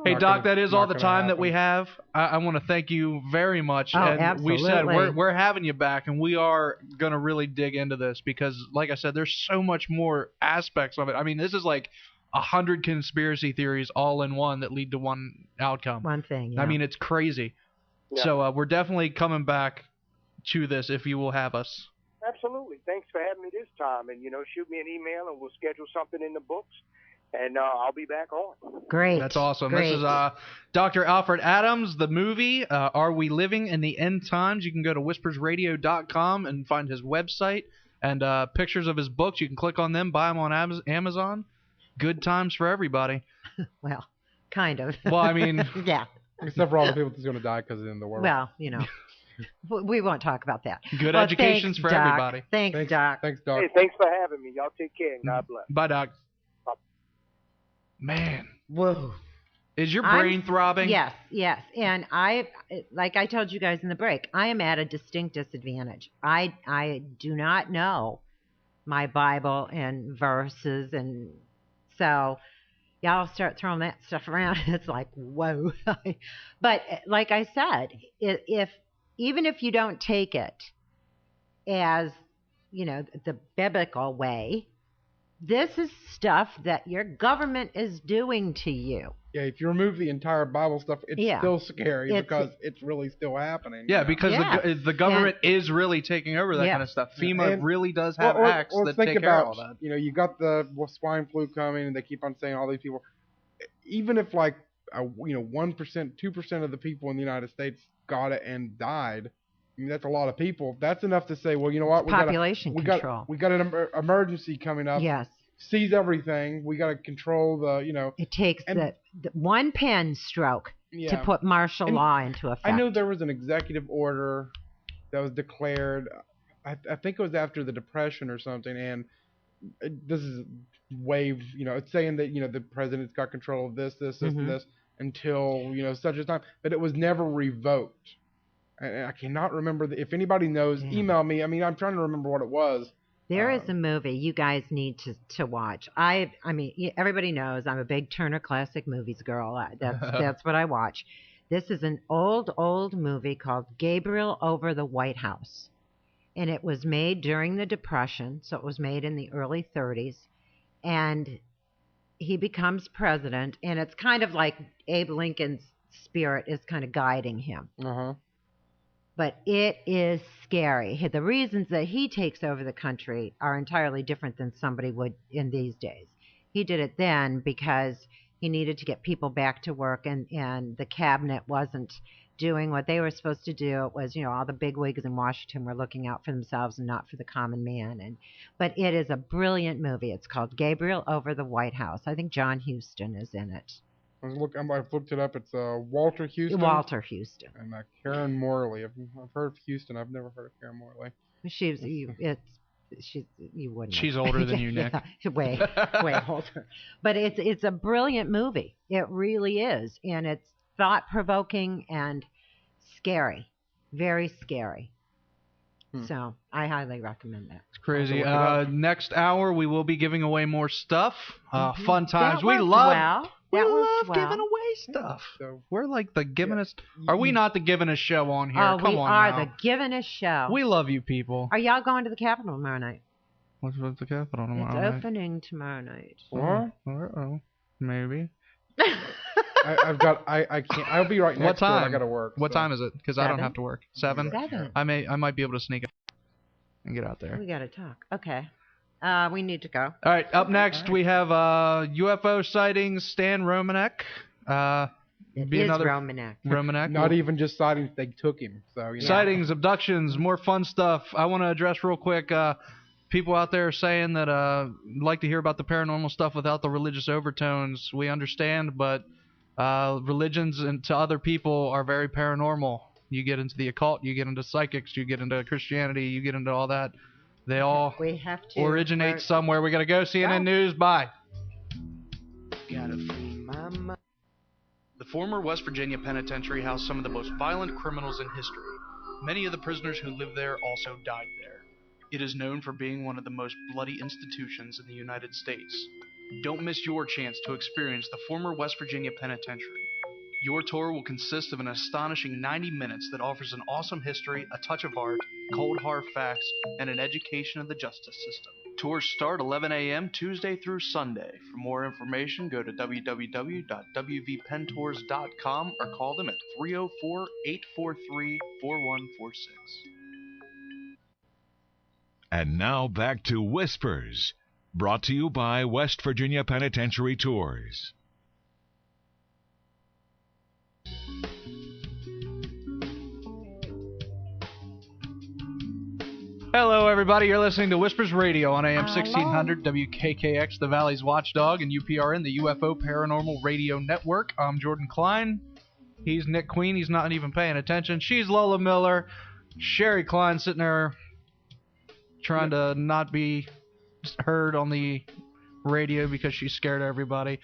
Hey, Doc, that is all the time that we have. I want to thank you very much. Oh, and absolutely. We said we're having you back, and we are going to really dig into this because, like I said, there's so much more aspects of it. I mean, this is like 100 conspiracy theories all in one that lead to one outcome. One thing, yeah. I mean, it's crazy. Yeah. So we're definitely coming back to this if you will have us. Absolutely. Thanks for having me this time. And, you know, shoot me an email and we'll schedule something in the books. And I'll be back on. Great. That's awesome. Great. This is Dr. Alfred Adams, the movie, Are We Living in the End Times? You can go to whispersradio.com and find his website and pictures of his books. You can click on them, buy them on Amazon. Good times for everybody. Well, kind of. Well, I mean... yeah. Except for all the people that's going to die because it's in the world. Well, you know, we won't talk about that. Good educations for Doc. everybody. Thanks, Doc. Thanks, Doc. Hey, thanks for having me. Y'all take care and God bless. Bye, Doc. Bye. Man. Whoa. Is your brain throbbing? Yes. And like I told you guys in the break, I am at a distinct disadvantage. I do not know my Bible and verses, and so y'all start throwing that stuff around. It's like, whoa. But like I said, even if you don't take it as, you know, the biblical way, this is stuff that your government is doing to you. Yeah, if you remove the entire Bible stuff, it's still scary because it's really still happening. Yeah, because the government is really taking over that kind of stuff. FEMA really does have acts that take care of all that. You know, you got the swine flu coming, and they keep on saying all these people. Even if 1%, 2% of the people in the United States got it and died, I mean, that's a lot of people. That's enough to say, well, you know what? We got an emergency coming up. Yes. Seize everything. We got to control the, It takes the one pen stroke to put martial law into effect. I know there was an executive order that was declared, I think it was after the Depression or something, and this is it's saying that, the president's got control of this, and this until, such a time. But it was never revoked. And I cannot remember. If anybody knows, email me. I mean, I'm trying to remember what it was. There is a movie you guys need to watch. I mean, everybody knows I'm a big Turner Classic Movies girl. That's what I watch. This is an old movie called Gabriel Over the White House. And it was made during the Depression, so it was made in the early 30s. And he becomes president, and it's kind of like Abe Lincoln's spirit is kind of guiding him. Uh-huh. But it is scary. The reasons that he takes over the country are entirely different than somebody would in these days. He did it then because he needed to get people back to work, and the cabinet wasn't doing what they were supposed to do. It was, all the bigwigs in Washington were looking out for themselves and not for the common man. But it is a brilliant movie. It's called Gabriel Over the White House. I think John Huston is in it. I've looked it up. It's Walter Houston. Walter Houston. And Karen Morley. I've heard of Houston. I've never heard of Karen Morley. She's wouldn't. older than you, Nick. Yeah, way older. But it's a brilliant movie. It really is, and it's thought-provoking and scary, very scary. So I highly recommend that. It's crazy. Next hour we will be giving away more stuff. Fun times. We love giving away stuff. So we're like the givinest. Are we not the givinest show on here? Come on, we are the givinest show. We love you people. Are y'all going to the Capitol tomorrow night? What's the Capitol tomorrow night? It's opening tomorrow night. What? Maybe. I can't. I'll be right next what time? door. I gotta work. What time is it? Because I don't have to work. 7? 7. I might be able to sneak it and get out there. We gotta talk. Okay. We need to go. All right. Up next we have UFO sightings. Stan Romanek. Romanek. Not even just sightings. They took him. So sightings, abductions, more fun stuff. I want to address real quick. People out there saying that like to hear about the paranormal stuff without the religious overtones. We understand, but religions and to other people are very paranormal. You get into the occult, you get into psychics, you get into Christianity, you get into all that. They all originate somewhere. We got to go. CNN News. Bye. Gotta free my mind. The former West Virginia Penitentiary housed some of the most violent criminals in history. Many of the prisoners who lived there also died there. It is known for being one of the most bloody institutions in the United States. Don't miss your chance to experience the former West Virginia Penitentiary. Your tour will consist of an astonishing 90 minutes that offers an awesome history, a touch of art, cold hard facts, and an education of the justice system. Tours start 11 a.m. Tuesday through Sunday. For more information, go to www.wvpentours.com or call them at 304-843-4146. And now back to Whispers, brought to you by West Virginia Penitentiary Tours. Hello, everybody. You're listening to Whispers Radio on AM 1600 WKKX, the Valley's Watchdog, and UPRN, the UFO Paranormal Radio Network. I'm Jordan Klein. He's Nick Queen. He's not even paying attention. She's Lola Miller. Sherry Klein sitting there trying to not be heard on the radio because she's scared of everybody.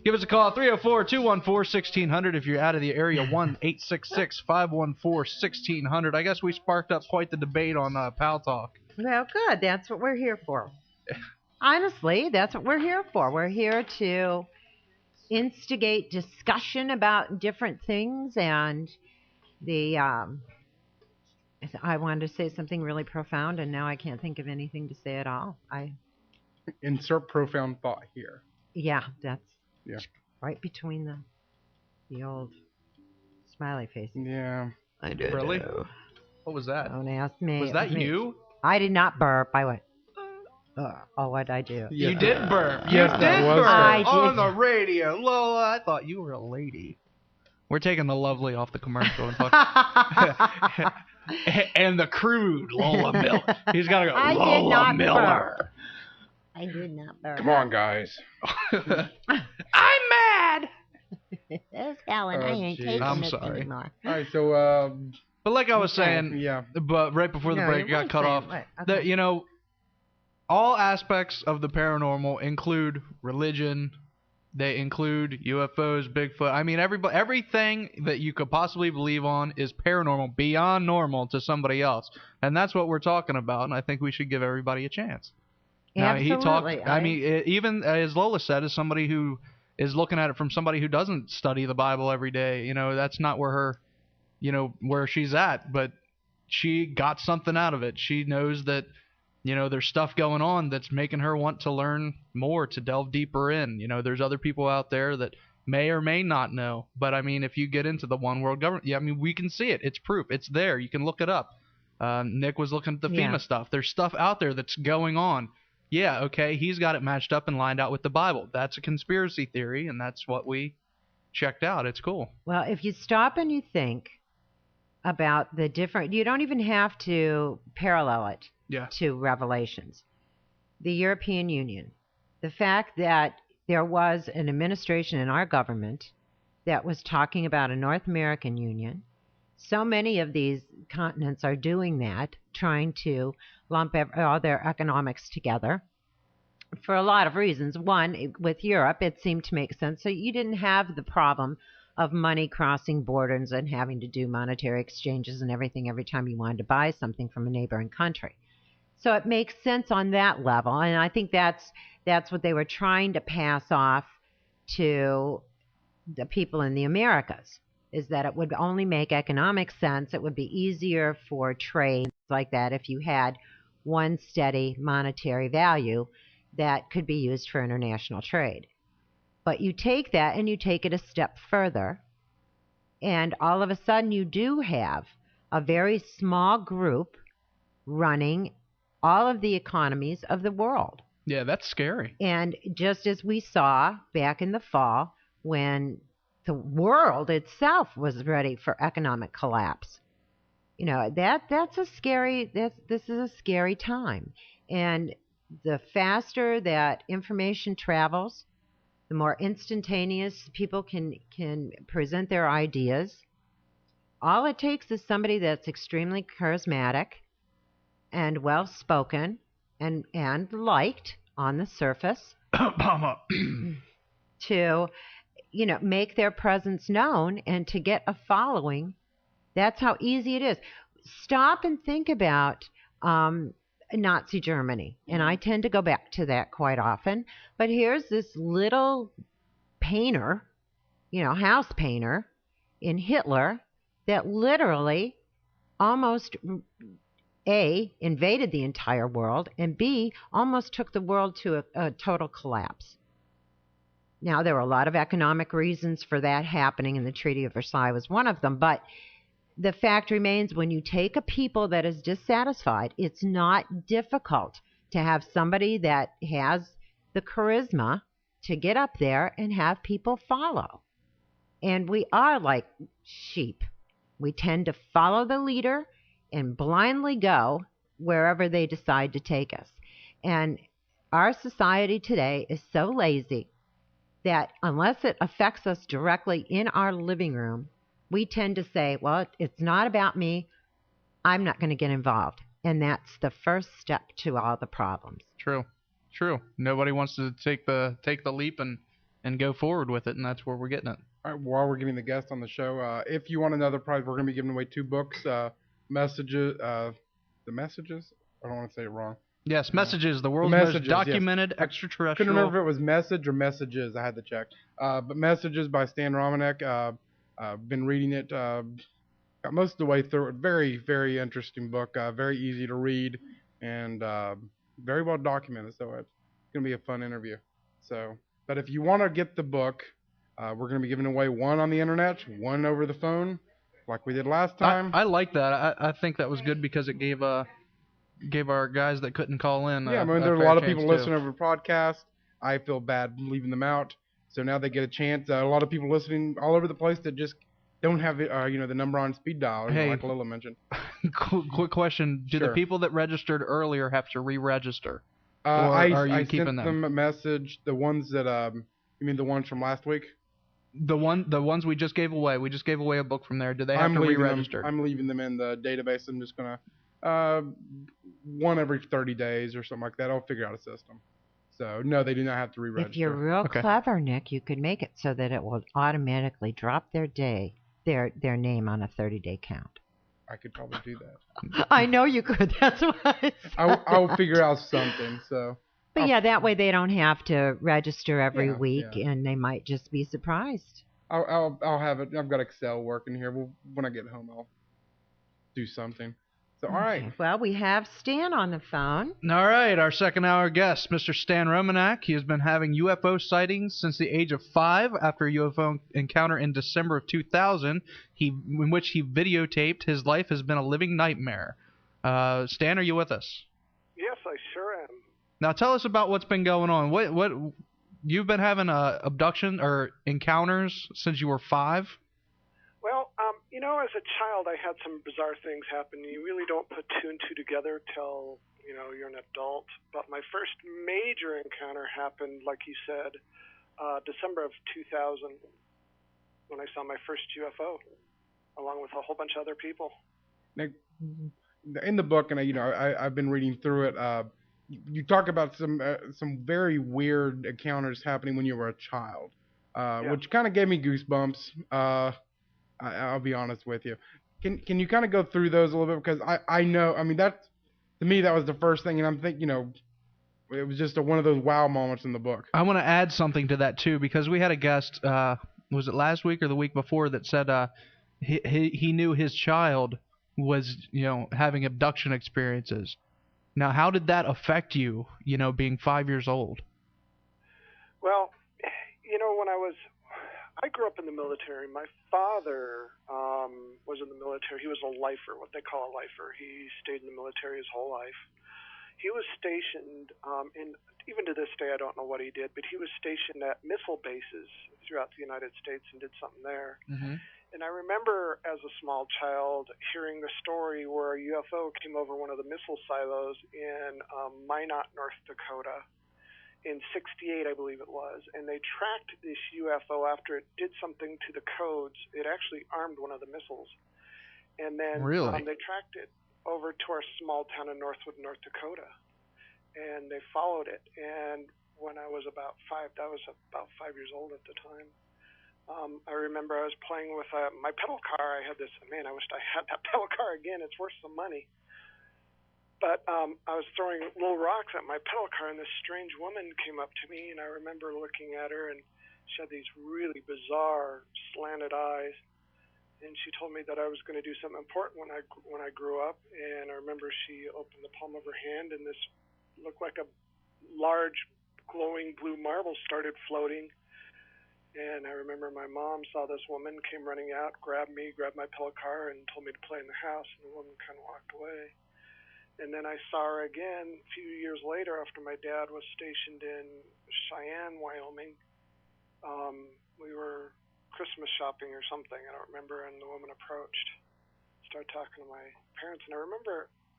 Give us a call, 304-214-1600 if you're out of the area, 1-866-514-1600. I guess we sparked up quite the debate on Pal Talk. Well, good. That's what we're here for. Honestly, that's what we're here for. We're here to instigate discussion about different things, and I wanted to say something really profound, and now I can't think of anything to say at all. Insert profound thought here. Yeah, that's right between the old smiley faces. Yeah. I did. Really? What was that? Don't ask me. Was that you? I did not burp. I went, oh, what'd I do? You did burp. Yes, you did burp. I did. On the radio. Lola, I thought you were a lady. We're taking the lovely off the commercial. And the crude Lola Miller. He's got to go, Lola Miller. I did not burp. Come on, guys. I'm mad. There's Helen. I ain't taking this anymore. All right, so... but like I was saying, but right before the break, it got cut off. That, all aspects of the paranormal include religion. They include UFOs, Bigfoot. I mean, everything that you could possibly believe on is paranormal, beyond normal to somebody else. And that's what we're talking about, and I think we should give everybody a chance. Now, Absolutely. I mean, even as Lola said, as somebody who is looking at it from somebody who doesn't study the Bible every day, that's not where her, where she's at. But she got something out of it. She knows that, there's stuff going on that's making her want to learn more, to delve deeper in. There's other people out there that may or may not know. But, I mean, if you get into the one world government, we can see it. It's proof. It's there. You can look it up. Nick was looking at the FEMA stuff. There's stuff out there that's going on. Yeah, okay, he's got it matched up and lined out with the Bible. That's a conspiracy theory, and that's what we checked out. It's cool. Well, if you stop and you think about the different... You don't even have to parallel it to Revelations. The European Union. The fact that there was an administration in our government that was talking about a North American union. So many of these continents are doing that, trying to lump all their economics together for a lot of reasons. One, with Europe, it seemed to make sense. So you didn't have the problem of money crossing borders and having to do monetary exchanges and everything every time you wanted to buy something from a neighboring country. So it makes sense on that level, and I think that's what they were trying to pass off to the people in the Americas, is that it would only make economic sense. It would be easier for trade like that if you had one steady monetary value that could be used for international trade. But you take that and you take it a step further, and all of a sudden you do have a very small group running all of the economies of the world. Yeah, that's scary. And just as we saw back in the fall when the world itself was ready for economic collapse, this is a scary time. And the faster that information travels, the more instantaneous people can present their ideas. All it takes is somebody that's extremely charismatic and well-spoken and liked on the surface to, make their presence known and to get a following. That's how easy it is. Stop and think about Nazi Germany, and I tend to go back to that quite often. But here's this little painter, house painter in Hitler that literally almost A, invaded the entire world, and B, almost took the world to a total collapse. Now, there were a lot of economic reasons for that happening, and the Treaty of Versailles was one of them, but the fact remains, when you take a people that is dissatisfied, it's not difficult to have somebody that has the charisma to get up there and have people follow. And we are like sheep. We tend to follow the leader and blindly go wherever they decide to take us. And our society today is so lazy that unless it affects us directly in our living room, we tend to say, well, it's not about me. I'm not going to get involved. And that's the first step to all the problems. True. Nobody wants to take the leap and go forward with it, and that's where we're getting it. All right, while we're getting the guest on the show, if you want another prize, we're going to be giving away 2 books. Messages. I don't want to say it wrong. Yes, Messages, the world's most documented extraterrestrial. Couldn't remember if it was Message or Messages. I had to check. But Messages by Stan Romanek. Been reading it. Got most of the way through it. Very, very interesting book. Very easy to read and very well documented. So it's going to be a fun interview. But if you want to get the book, we're going to be giving away 1 on the internet, 1 over the phone, like we did last time. I like that. I think that was good because it gave our guys that couldn't call in. Yeah, there's a lot of people listening over the podcast. I feel bad leaving them out. So now they get a chance. A lot of people listening all over the place that just don't have the number on speed dial, like Lila mentioned. Quick question: do the people that registered earlier have to re-register, or are you keeping them? I sent them a message. The ones that you mean the ones from last week? The ones we just gave away. We just gave away a book from there. Do they have to re-register? I'm leaving them in the database. I'm just gonna 1 every 30 days or something like that. I'll figure out a system. So, no, they do not have to re-register. If you're real clever, Nick, you could make it so that it will automatically drop their name on a 30-day count. I could probably do that. I know you could. That's why I'll figure out something. But that way they don't have to register every week, and they might just be surprised. I'll have it. I've got Excel working here. When I get home, I'll do something. So, all right. Well, we have Stan on the phone. All right, our second hour guest, Mr. Stan Romanek. He has been having UFO sightings since the age of 5 after a UFO encounter in December of 2000, in which he videotaped. His life has been a living nightmare. Stan, are you with us? Yes, I sure am. Now, tell us about what's been going on. What you've been having abduction or encounters since you were 5? Well, as a child, I had some bizarre things happen. You really don't put 2 and 2 together till, you're an adult. But my first major encounter happened, like you said, December of 2000. when I saw my first UFO, along with a whole bunch of other people. Now, in the book, and I've been reading through it. You talk about some very weird encounters happening when you were a child, which kind of gave me goosebumps. I'll be honest with you. Can you kind of go through those a little bit, because I know, I mean, that to me that was the first thing, and I'm thinking, it was just one of those wow moments in the book. I want to add something to that too, because we had a guest, was it last week or the week before, that said he knew his child was having abduction experiences. Now, how did that affect you, being 5 years old? Well, when I grew up in the military. My father was in the military. He was a lifer, what they call a lifer. He stayed in the military his whole life. He was stationed, and even to this day I don't know what he did, but he was stationed at missile bases throughout the United States and did something there. Mm-hmm. And I remember as a small child hearing the story where a UFO came over one of the missile silos in Minot, North Dakota in '68, I believe it was. And they tracked this UFO after it did something to the codes. It actually armed one of the missiles. And then they tracked it over to our small town in Northwood, North Dakota. And they followed it. And when I was about 5 years old at the time, I remember I was playing with my pedal car. I had this, man, I wished I had that pedal car again. It's worth some money. But I was throwing little rocks at my pedal car, and this strange woman came up to me, and I remember looking at her, and she had these really bizarre slanted eyes. And she told me that I was going to do something important when I grew up. And I remember she opened the palm of her hand, and this looked like a large glowing blue marble started floating. And I remember my mom saw this woman, came running out, grabbed me, grabbed my pedal car, and told me to play in the house. And the woman kind of walked away. And then I saw her again a few years later after my dad was stationed in Cheyenne, Wyoming. We were Christmas shopping or something, I don't remember, and the woman approached, started talking to my parents. And I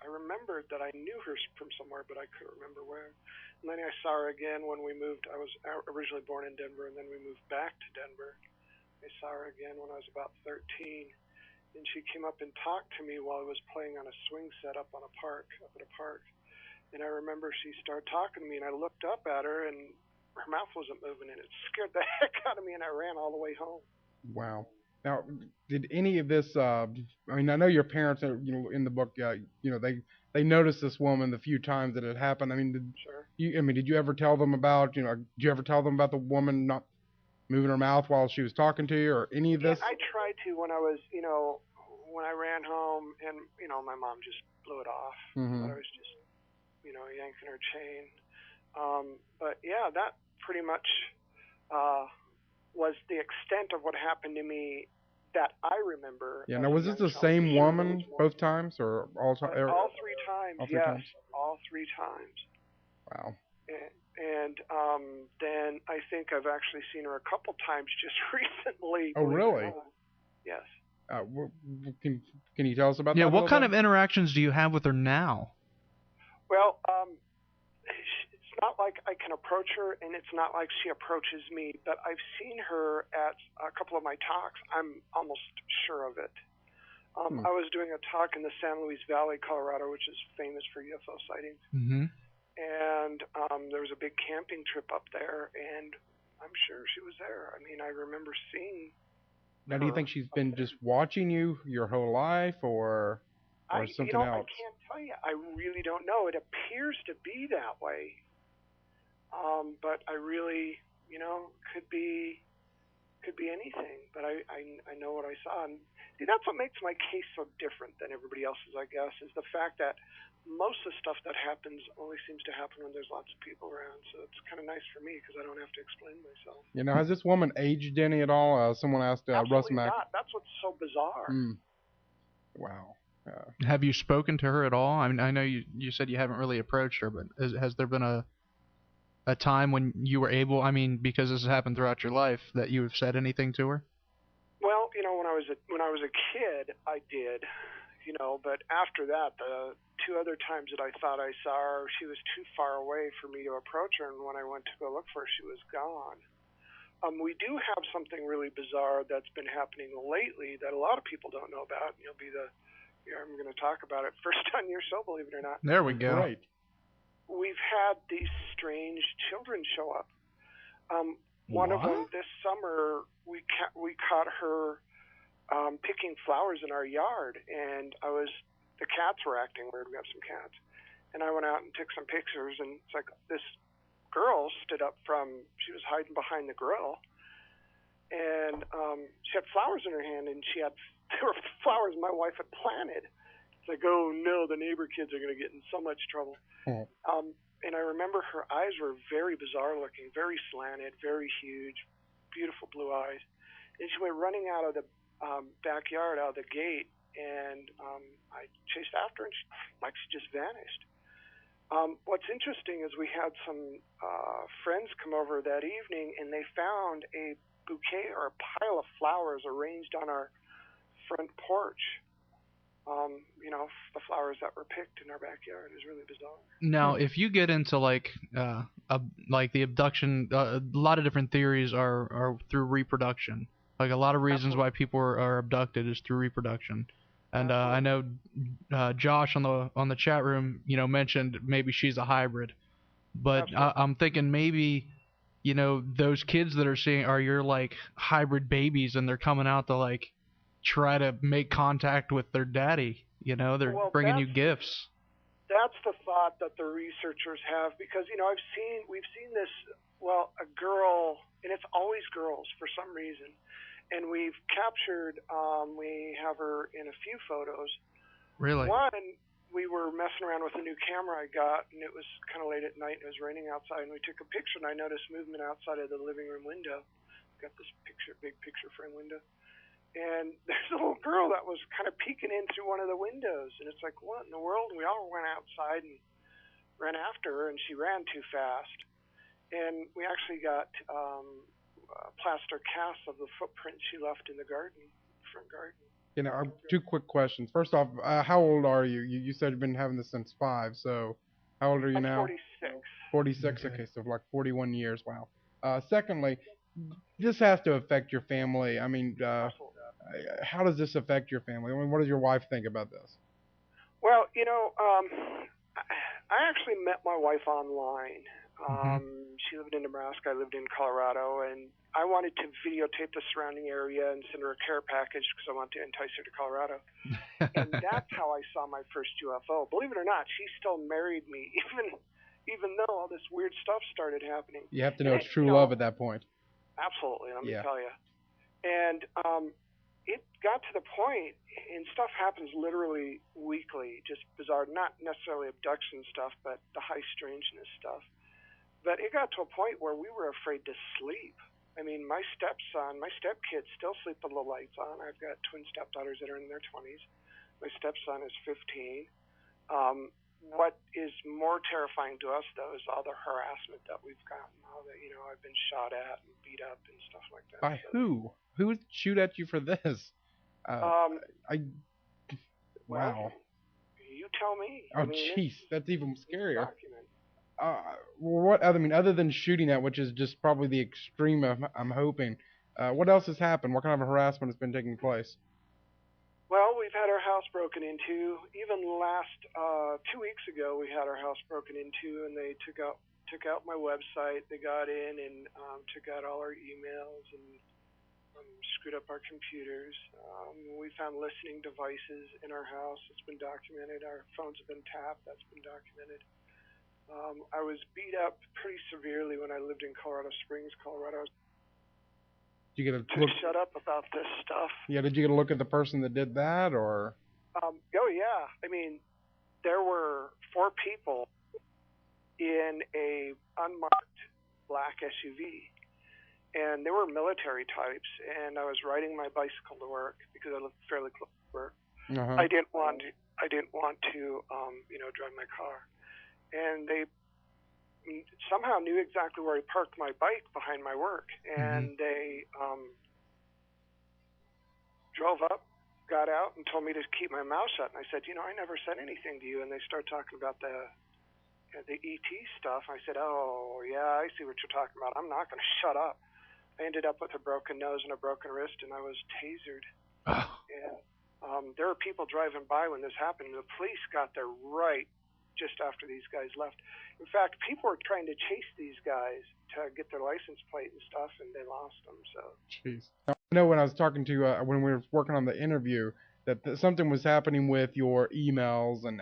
remembered that I knew her from somewhere, but I couldn't remember where. And then I saw her again when we moved. I was originally born in Denver, and then we moved back to Denver. I saw her again when I was about 13, and she came up and talked to me while I was playing on a swing set up at a park. And I remember she started talking to me, and I looked up at her, and her mouth wasn't moving, and it scared the heck out of me, and I ran all the way home. Wow. Now, did any of this? I mean, I know your parents are, in the book, they noticed this woman the few times that it happened. I mean, did you ever tell them about, did you ever tell them about the woman not moving her mouth while she was talking to you, or any of this? I tried to when I was, when I ran home, and my mom just blew it off. Mm-hmm. But I was just, yanking her chain. But yeah, that pretty much was the extent of what happened to me that I remember. Yeah. Now, was this the same woman both times, or all times? All three times. Yes, all 3 times. Wow. And then I think I've actually seen her a couple times just recently. Oh, really? Yes. Can you tell us about that? Yeah. What kind of interactions do you have with her now? Well, it's not like I can approach her, and it's not like she approaches me, but I've seen her at a couple of my talks. I'm almost sure of it. I was doing a talk in the San Luis Valley, Colorado, which is famous for UFO sightings. Mm-hmm. And there was a big camping trip up there, and I'm sure she was there. I mean, I remember seeing Now, do you think she's been just watching you your whole life, or something else? I can't tell you. I really don't know. It appears to be that way. But I really, could be anything. But I know what I saw. And see, that's what makes my case so different than everybody else's, I guess, is the fact that most of the stuff that happens only seems to happen when there's lots of people around. So it's kind of nice for me because I don't have to explain myself. Has this woman aged any at all? Someone asked Russ Mack. Not. That's what's so bizarre. Wow. Have you spoken to her at all? I mean, I know you said you haven't really approached her, but has there been a time when you were able, because this has happened throughout your life, that you have said anything to her? Well, when I was a kid, I did, but after that, the 2 other times that I thought I saw her, she was too far away for me to approach her, and when I went to go look for her, she was gone. We do have something really bizarre that's been happening lately that a lot of people don't know about. I'm going to talk about it first on your show, believe it or not. There we go. Right. We've had these strange children show up. One of them this summer, we caught her picking flowers in our yard, and the cats were acting weird. We have some cats, and I went out and took some pictures, and it's like this girl stood up she was hiding behind the grill, and she had flowers in her hand, and there were flowers my wife had planted. It's like, oh no, the neighbor kids are going to get in so much trouble. And I remember her eyes were very bizarre looking, very slanted, very huge, beautiful blue eyes. And she went running out of the backyard, out of the gate, and I chased after her, and she just vanished. What's interesting is we had some friends come over that evening, and they found a bouquet or a pile of flowers arranged on our front porch. The flowers that were picked in our backyard is really bizarre. Now, if you get into like the abduction, a lot of different theories are through reproduction. Like a lot of reasons why people are abducted is through reproduction. And I know Josh on the chat room, mentioned maybe she's a hybrid, but I'm thinking maybe, those kids that are seeing are your like hybrid babies, and they're coming out to like try to make contact with their daddy. They're bringing you gifts. That's the thought that the researchers have, because we've seen this. Well, a girl, and it's always girls for some reason. And we've captured, we have her in a few photos. Really? One, we were messing around with a new camera I got, and it was kind of late at night, and it was raining outside, and we took a picture, and I noticed movement outside of the living room window. Got this big picture frame window. And there's a little girl that was kind of peeking in through one of the windows, and it's like, what in the world? And we all went outside and ran after her, and she ran too fast. And we actually got plaster casts of the footprint she left in the front garden. Two quick questions. First off, how old are you? You said you've been having this since 5, so how old are you now? 46. 46, okay, so like 41 years, wow. Secondly, this has to affect your family. I mean, how does this affect your family? I mean, what does your wife think about this? Well, I actually met my wife online. She lived in Nebraska, I lived in Colorado, and I wanted to videotape the surrounding area and send her a care package because I wanted to entice her to Colorado. And that's how I saw my first UFO. Believe it or not, she still married me, even though all this weird stuff started happening. You have to know it's true love at that point. Absolutely, let me tell you. And it got to the point, and stuff happens literally weekly, just bizarre, not necessarily abduction stuff, but the high strangeness stuff. But it got to a point where we were afraid to sleep. I mean, my stepkids still sleep with the lights on. I've got twin stepdaughters that are in their 20s. My stepson is 15. What is more terrifying to us, though, is all the harassment that we've gotten. All that, I've been shot at and beat up and stuff like that. By who? Who would shoot at you for this? Wow. You tell me. Oh, jeez, that's even scarier. Other than shooting at, which is just probably the extreme I'm hoping, what else has happened? What kind of harassment has been taking place? Well, we've had our house broken into. Even last 2 weeks ago, we had our house broken into, and they took out my website. They got in and took out all our emails and screwed up our computers. We found listening devices in our house. It's been documented. Our phones have been tapped. That's been documented. I was beat up pretty severely when I lived in Colorado Springs, Colorado. Did you get to shut up about this stuff. Yeah, did you get a look at the person that did that, or? Oh, yeah. I mean, there were 4 people in a unmarked black SUV, and they were military types, and I was riding my bicycle to work because I lived fairly close to work. I didn't want to drive my car. And they somehow knew exactly where I parked my bike behind my work. And they drove up, got out, and told me to keep my mouth shut. And I said, I never said anything to you. And they started talking about the ET stuff. I said, oh, yeah, I see what you're talking about. I'm not going to shut up. I ended up with a broken nose and a broken wrist, and I was tasered. Oh. And there were people driving by when this happened, and the police got there right just after these guys left. In fact, people were trying to chase these guys to get their license plate and stuff, and they lost them. So. Jeez. I know when I was talking to when we were working on the interview that something was happening with your emails and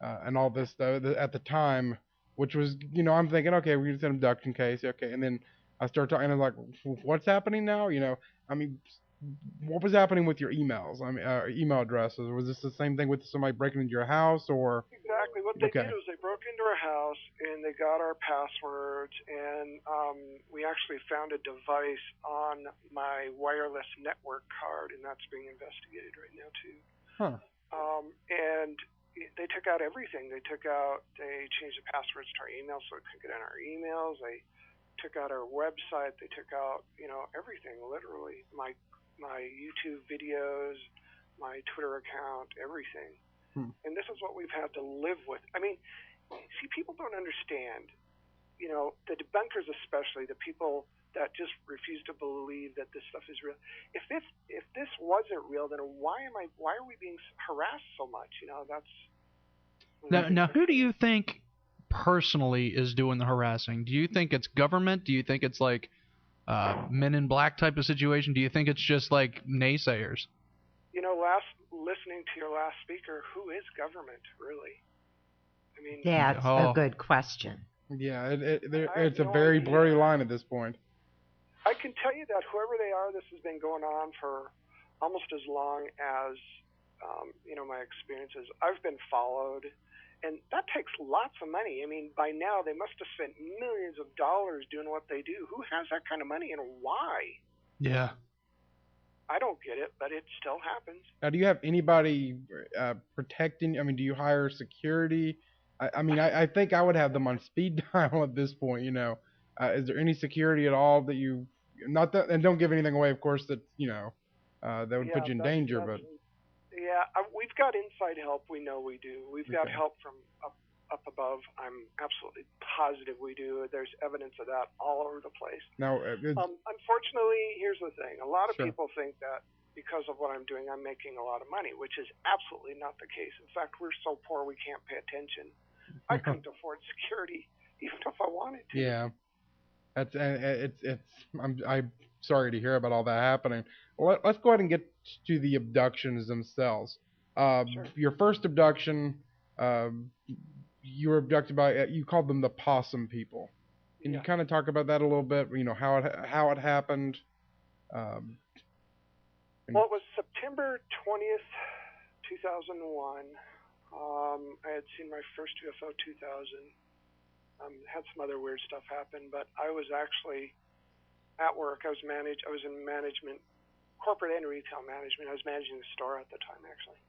and all this stuff at the time, which was I'm thinking, okay, we just an abduction case, okay, and then I start talking, and I'm like, what's happening now? What was happening with your emails? Email addresses. Was this the same thing with somebody breaking into your house, or? Exactly. What they did was they broke into our house and they got our passwords, and we actually found a device on my wireless network card, and that's being investigated right now too. Huh. And they took out everything. They changed the passwords to our emails so we couldn't get in our emails. They took out our website. They took out everything, literally. My YouTube videos, my Twitter account, everything. And this is what we've had to live with. I mean, see, people don't understand, the debunkers especially, the people that just refuse to believe that this stuff is real. If this wasn't real, then why are we being harassed so much? Now, who do you think personally is doing the harassing? Do you think it's government? Do you think it's like Men in Black type of situation? Do you think it's just like naysayers? Listening to your last speaker, who is government, really? I mean, that's a good question. Yeah, it's a very blurry line at this point. I can tell you that whoever they are, this has been going on for almost as long as, my experiences. I've been followed, and that takes lots of money. I mean, by now they must have spent millions of dollars doing what they do. Who has that kind of money, and why? Yeah. I don't get it, but it still happens. Now, do you have anybody protecting? Do you hire security? I think I would have them on speed dial at this point. Is there any security at all that you? Not that, and don't give anything away, of course. That that would put you in danger, but. Yeah, we've got inside help. We know we do. We've got help from up above. I'm absolutely positive we do. There's evidence of that all over the place. Now, unfortunately, here's the thing. A lot of people think that because of what I'm doing, I'm making a lot of money, which is absolutely not the case. In fact, we're so poor we can't pay attention. I couldn't afford security even if I wanted to. Yeah, I'm sorry to hear about all that happening. Well, let's go ahead and get to the abductions themselves. Your first abduction, you were abducted by, you called them the possum people. Can you kind of talk about that a little bit? How it happened. Well, it was September 20th, 2001. I had seen my first UFO 2000. Had some other weird stuff happen, but I was actually at work. I was in management, corporate and retail management. I was managing the store at the time, actually.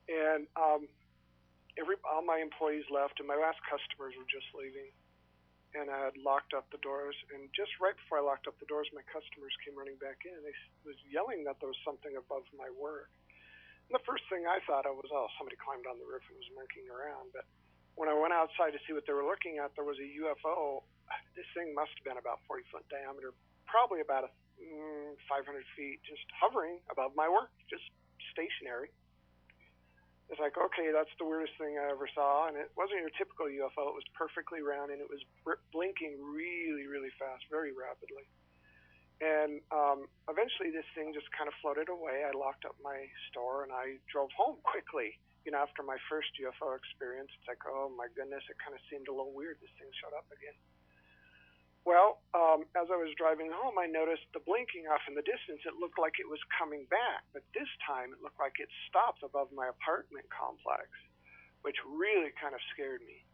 And all my employees left, and my last customers were just leaving. And I had locked up the doors. And just right before I locked up the doors, my customers came running back in. They was yelling that there was something above my work. And the first thing I thought of was, somebody climbed on the roof and was monkeying around. But when I went outside to see what they were looking at, there was a UFO. This thing must have been about 40-foot diameter, probably about 500 feet, just hovering above my work, just stationary. It's like, okay, that's the weirdest thing I ever saw, and it wasn't your typical UFO. It was perfectly round, and it was blinking really, really fast, very rapidly. And eventually this thing just kind of floated away. I locked up my store, and I drove home quickly. After my first UFO experience, it's like, oh my goodness, it kind of seemed a little weird. This thing showed up again. Well, as I was driving home, I noticed the blinking off in the distance. It looked like it was coming back, but this time it looked like it stopped above my apartment complex, which really kind of scared me.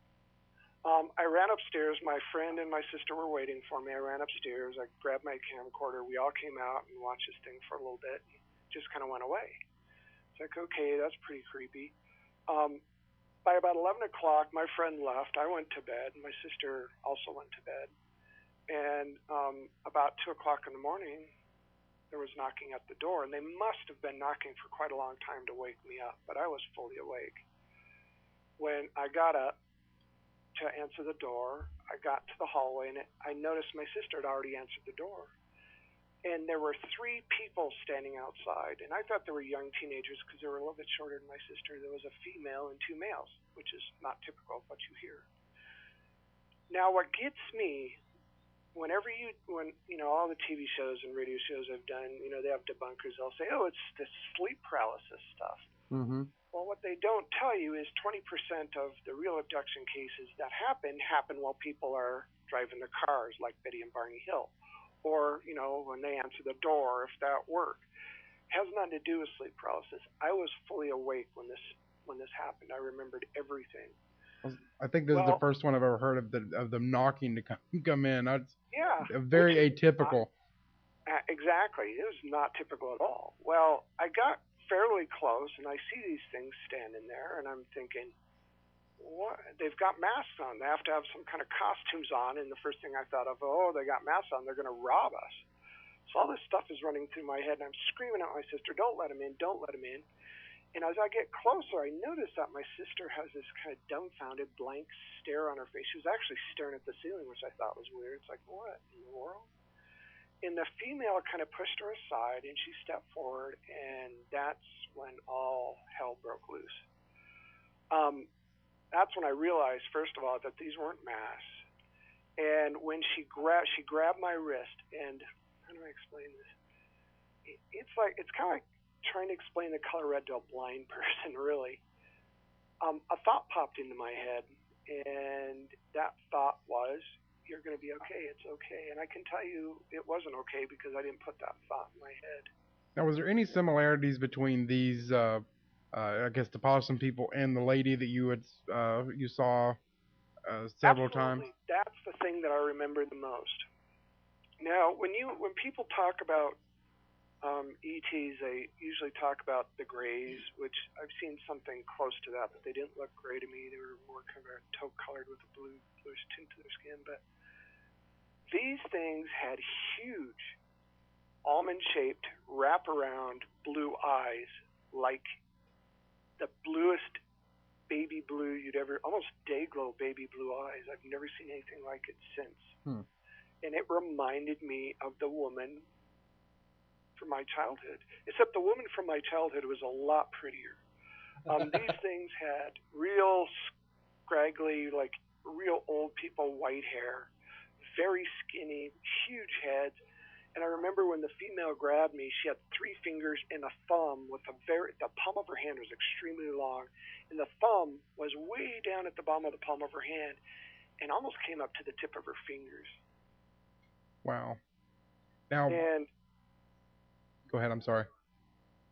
I ran upstairs. My friend and my sister were waiting for me. I ran upstairs. I grabbed my camcorder. We all came out and watched this thing for a little bit. And it just kind of went away. It's like, okay, that's pretty creepy. By about 11 o'clock, my friend left. I went to bed. My sister also went to bed. And about 2 o'clock in the morning, there was knocking at the door. And they must have been knocking for quite a long time to wake me up. But I was fully awake. When I got up to answer the door, I got to the hallway, and I noticed my sister had already answered the door. and there were 3 people standing outside, and I thought they were young teenagers because they were a little bit shorter than my sister. There was a female and 2 males, which is not typical of what you hear. Now, what gets me, when all the TV shows and radio shows I've done, they have debunkers. They'll say, "Oh, it's the sleep paralysis stuff." Mm-hmm. Well, what they don't tell you is 20% of the real abduction cases that happen while people are driving their cars, like Betty and Barney Hill. Or, when they answer the door, if that worked. It has nothing to do with sleep paralysis. I was fully awake when this happened. I remembered everything. I think this is the first one I've ever heard of them knocking to come in. Yeah. Very atypical. Exactly. It was not typical at all. Well, I got fairly close, and I see these things standing there, and I'm thinking, what? They've got masks on. They have to have some kind of costumes on, and the first thing I thought of, they got masks on. They're going to rob us. So all this stuff is running through my head, and I'm screaming at my sister, "Don't let him in, don't let him in." And as I get closer, I notice that my sister has this kind of dumbfounded, blank stare on her face. She was actually staring at the ceiling, which I thought was weird. It's like, what in the world? And the female kind of pushed her aside, and she stepped forward, and that's when all hell broke loose. That's when I realized, first of all, that these weren't masks. And when she grabbed my wrist, and how do I explain this? It's kind of like trying to explain the color red to a blind person, really. A thought popped into my head, and that thought was, "You're going to be okay. It's okay." And I can tell you it wasn't okay because I didn't put that thought in my head. Now, was there any similarities between these, I guess, the possum people and the lady that you saw several times? That's the thing that I remember the most. Now, when people talk about ETs, they usually talk about the grays, which I've seen something close to that, but they didn't look gray to me. They were more kind of taupe-colored with a bluish tint to their skin. But these things had huge, almond-shaped, wrap-around blue eyes, like the bluest baby blue you'd ever, almost day-glow baby blue eyes. I've never seen anything like it since. And it reminded me of the woman from my childhood, except the woman from my childhood was a lot prettier. These things had real scraggly, like real old people white hair, very skinny, huge heads. And I remember when the female grabbed me, she had 3 fingers and a thumb with the palm of her hand was extremely long, and the thumb was way down at the bottom of the palm of her hand and almost came up to the tip of her fingers. Wow. Now, go ahead, I'm sorry.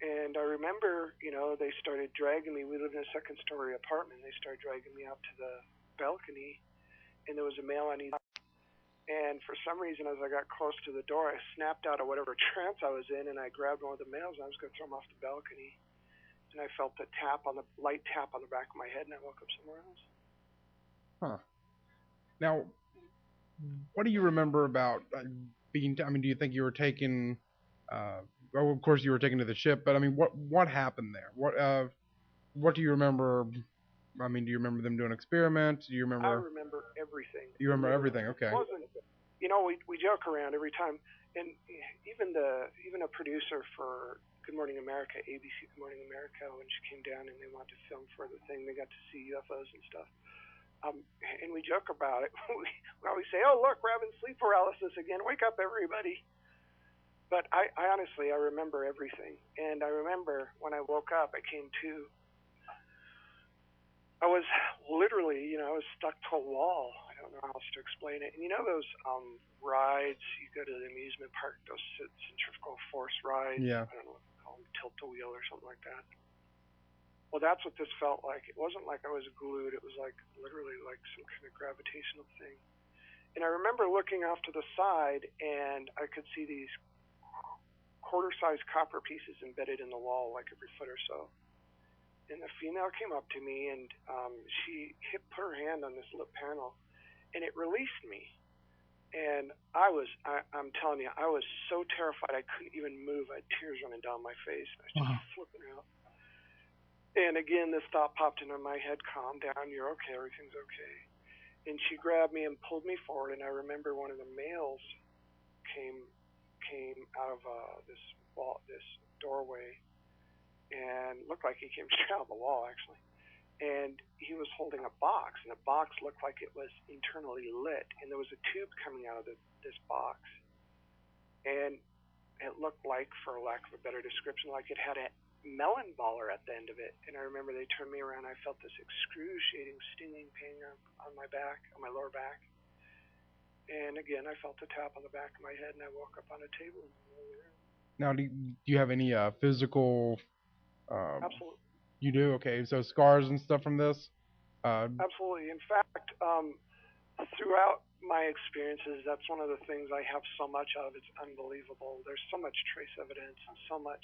And I remember, they started dragging me. We lived in a second-story apartment. They started dragging me out to the balcony, and there was a male on each. And for some reason, as I got close to the door, I snapped out of whatever trance I was in, and I grabbed one of the males, and I was going to throw him off the balcony. And I felt the light tap on the back of my head, and I woke up somewhere else. Huh. Now, what do you remember about being? I mean, do you think you were taken? Well, of course you were taken to the ship, but I mean, what happened there? What do you remember? I mean, do you remember them doing an experiment? Do you remember? I remember everything. You remember everything? Okay. It wasn't, we joke around every time, and even a producer for Good Morning America, ABC Good Morning America, when she came down and they wanted to film for the thing, they got to see UFOs and stuff. And we joke about it. We always say, "Oh, look, we're having sleep paralysis again. Wake up, everybody." But I honestly, I remember everything. And I remember when I woke up, I came to, I was literally, I was stuck to a wall. I don't know how else to explain it. And those rides, you go to the amusement park, those centrifugal force rides. Yeah. I don't know what they call them, tilt-a-wheel or something like that. Well, that's what this felt like. It wasn't like I was glued. It was like literally like some kind of gravitational thing. And I remember looking off to the side, and I could see these quarter-sized copper pieces embedded in the wall, like every foot or so. And the female came up to me, and she put her hand on this lip panel, and it released me. And I'm telling you, I was so terrified I couldn't even move. I had tears running down my face. I was just flipping out. And again, this thought popped into my head: calm down, you're okay, everything's okay. And she grabbed me and pulled me forward, and I remember one of the males came out of this doorway, and looked like he came straight out of the wall, actually. And he was holding a box, and the box looked like it was internally lit, and there was a tube coming out of this box. And it looked like, for lack of a better description, like it had a melon baller at the end of it. And I remember they turned me around, and I felt this excruciating stinging pain on my back, on my lower back. And again, I felt a tap on the back of my head, and I woke up on a table in the middle of the room. Now, do you have any physical... Absolutely. You do? Okay, so scars and stuff from this? Absolutely. In fact, throughout my experiences, that's one of the things I have so much of. It's unbelievable. There's so much trace evidence and so much.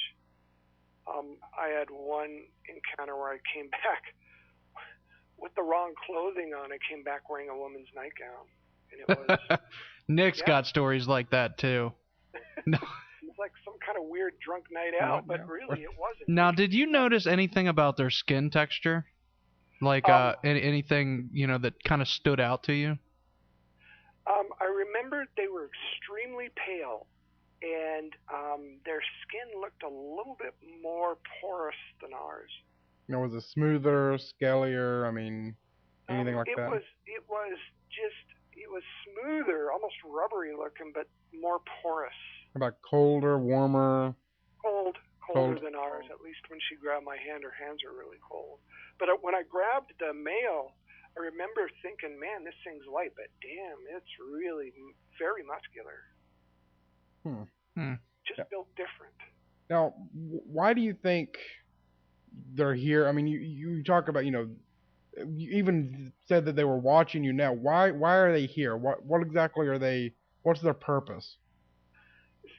I had one encounter where I came back with the wrong clothing on. I came back wearing a woman's nightgown. And it was... Nick's got stories like that, too. No. It's like some kind of weird drunk night out, but really it wasn't. Now, did you notice anything about their skin texture? Like anything, that kind of stood out to you? I remembered they were extremely pale, and their skin looked a little bit more porous than ours. Was it smoother, scalier? I mean, anything like that? It was smoother, almost rubbery looking, but more porous. How about colder, warmer? Colder than ours. At least when she grabbed my hand, her hands are really cold. But when I grabbed the male, I remember thinking, man, this thing's light, but damn, it's really very muscular. Just built different. Now, why do you think they're here? I mean, you talk about, you even said that they were watching you now. Why are they here? What exactly are they? What's their purpose?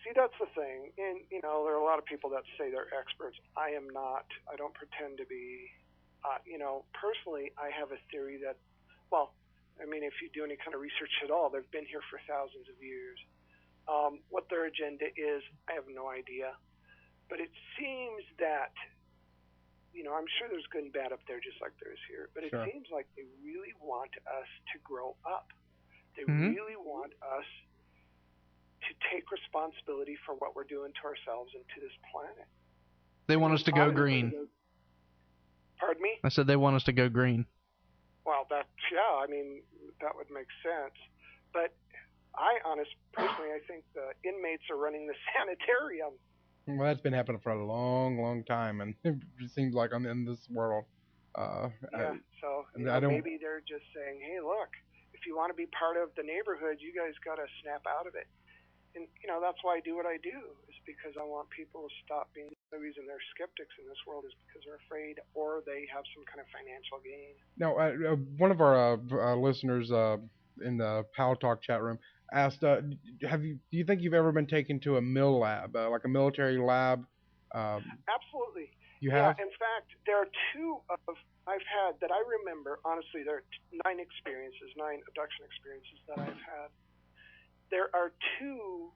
See, that's the thing. And, there are a lot of people that say they're experts. I am not. I don't pretend to be. Personally, I have a theory that, if you do any kind of research at all, they've been here for thousands of years. What their agenda is, I have no idea. But it seems that, I'm sure there's good and bad up there just like there is here. But it seems like they really want us to grow up. They really want us to take responsibility for what we're doing to ourselves and to this planet. They want us to go green. Pardon me? I said they want us to go green. Well, that would make sense. But personally, I think the inmates are running the sanitarium. Well, that's been happening for a long, long time, and it seems like I'm in this world. Maybe they're just saying, hey, look, if you want to be part of the neighborhood, you guys got to snap out of it. And, that's why I do what I do, is because I want people to stop being. The reason they're skeptics in this world is because they're afraid or they have some kind of financial gain. Now, one of our listeners in the Pal Talk chat room asked, do you think you've ever been taken to a mil lab, like a military lab? Absolutely. You have? Yeah, in fact, there are two I've had that I remember. Honestly, there are 9 abduction experiences that I've had. There are 2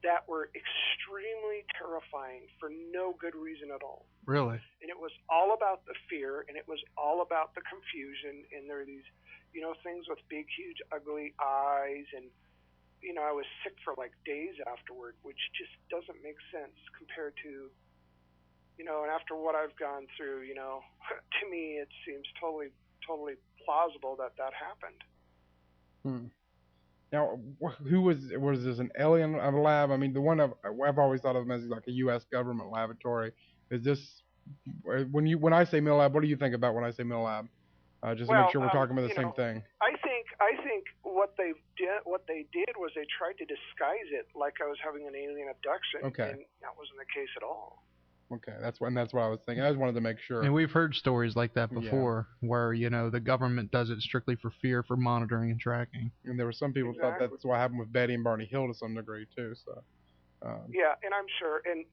that were extremely terrifying for no good reason at all. Really? And it was all about the fear, and it was all about the confusion, and there are these, things with big, huge, ugly eyes, and, I was sick for like days afterward, which just doesn't make sense compared to, and after what I've gone through, to me it seems totally plausible that happened. Now, who was this, an alien lab? I mean, the one I've always thought of them as like a U.S. government laboratory. Is this, when I say mill lab, what do you think about when I say mill lab? Just to make sure we're talking about the same thing. I think what they did was they tried to disguise it like I was having an alien abduction. Okay. And that wasn't the case at all. Okay, that's what I was thinking. I just wanted to make sure. And we've heard stories like that before, where the government does it strictly for fear, for monitoring and tracking. And there were some people who thought that's what happened with Betty and Barney Hill to some degree too. So. Yeah, and I'm sure. And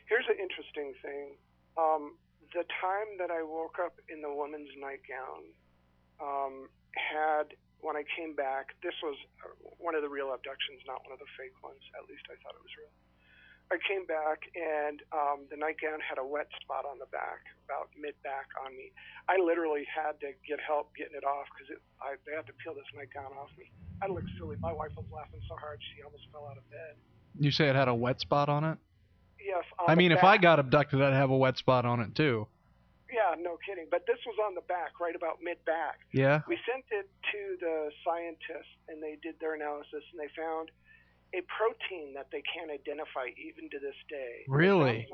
here's an interesting thing: the time that I woke up in the woman's nightgown, when I came back, this was one of the real abductions, not one of the fake ones. At least I thought it was real. I came back, and the nightgown had a wet spot on the back, about mid-back on me. I literally had to get help getting it off because they had to peel this nightgown off me. I looked silly. My wife was laughing so hard she almost fell out of bed. You say it had a wet spot on it? Yes. I mean, if I got abducted, I'd have a wet spot on it too. Yeah, no kidding. But this was on the back, right about mid-back. Yeah. We sent it to the scientists, and they did their analysis, and they found a protein that they can't identify even to this day. Really?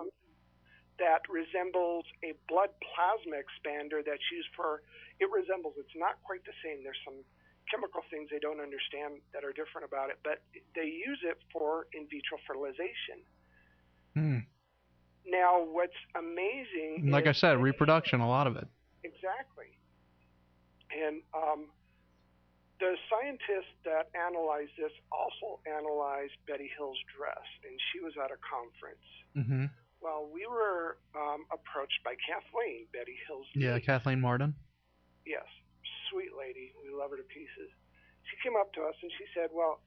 That resembles a blood plasma expander that's used for, it's not quite the same. There's some chemical things they don't understand that are different about it, but they use it for in vitro fertilization. Now, what's amazing like I said, reproduction, a lot of it. Exactly. And the scientist that analyzed this also analyzed Betty Hill's dress, and she was at a conference. Mm-hmm. Well, we were approached by Kathleen, Betty Hill's niece. Kathleen Martin? Yes, sweet lady. We love her to pieces. She came up to us and she said, well,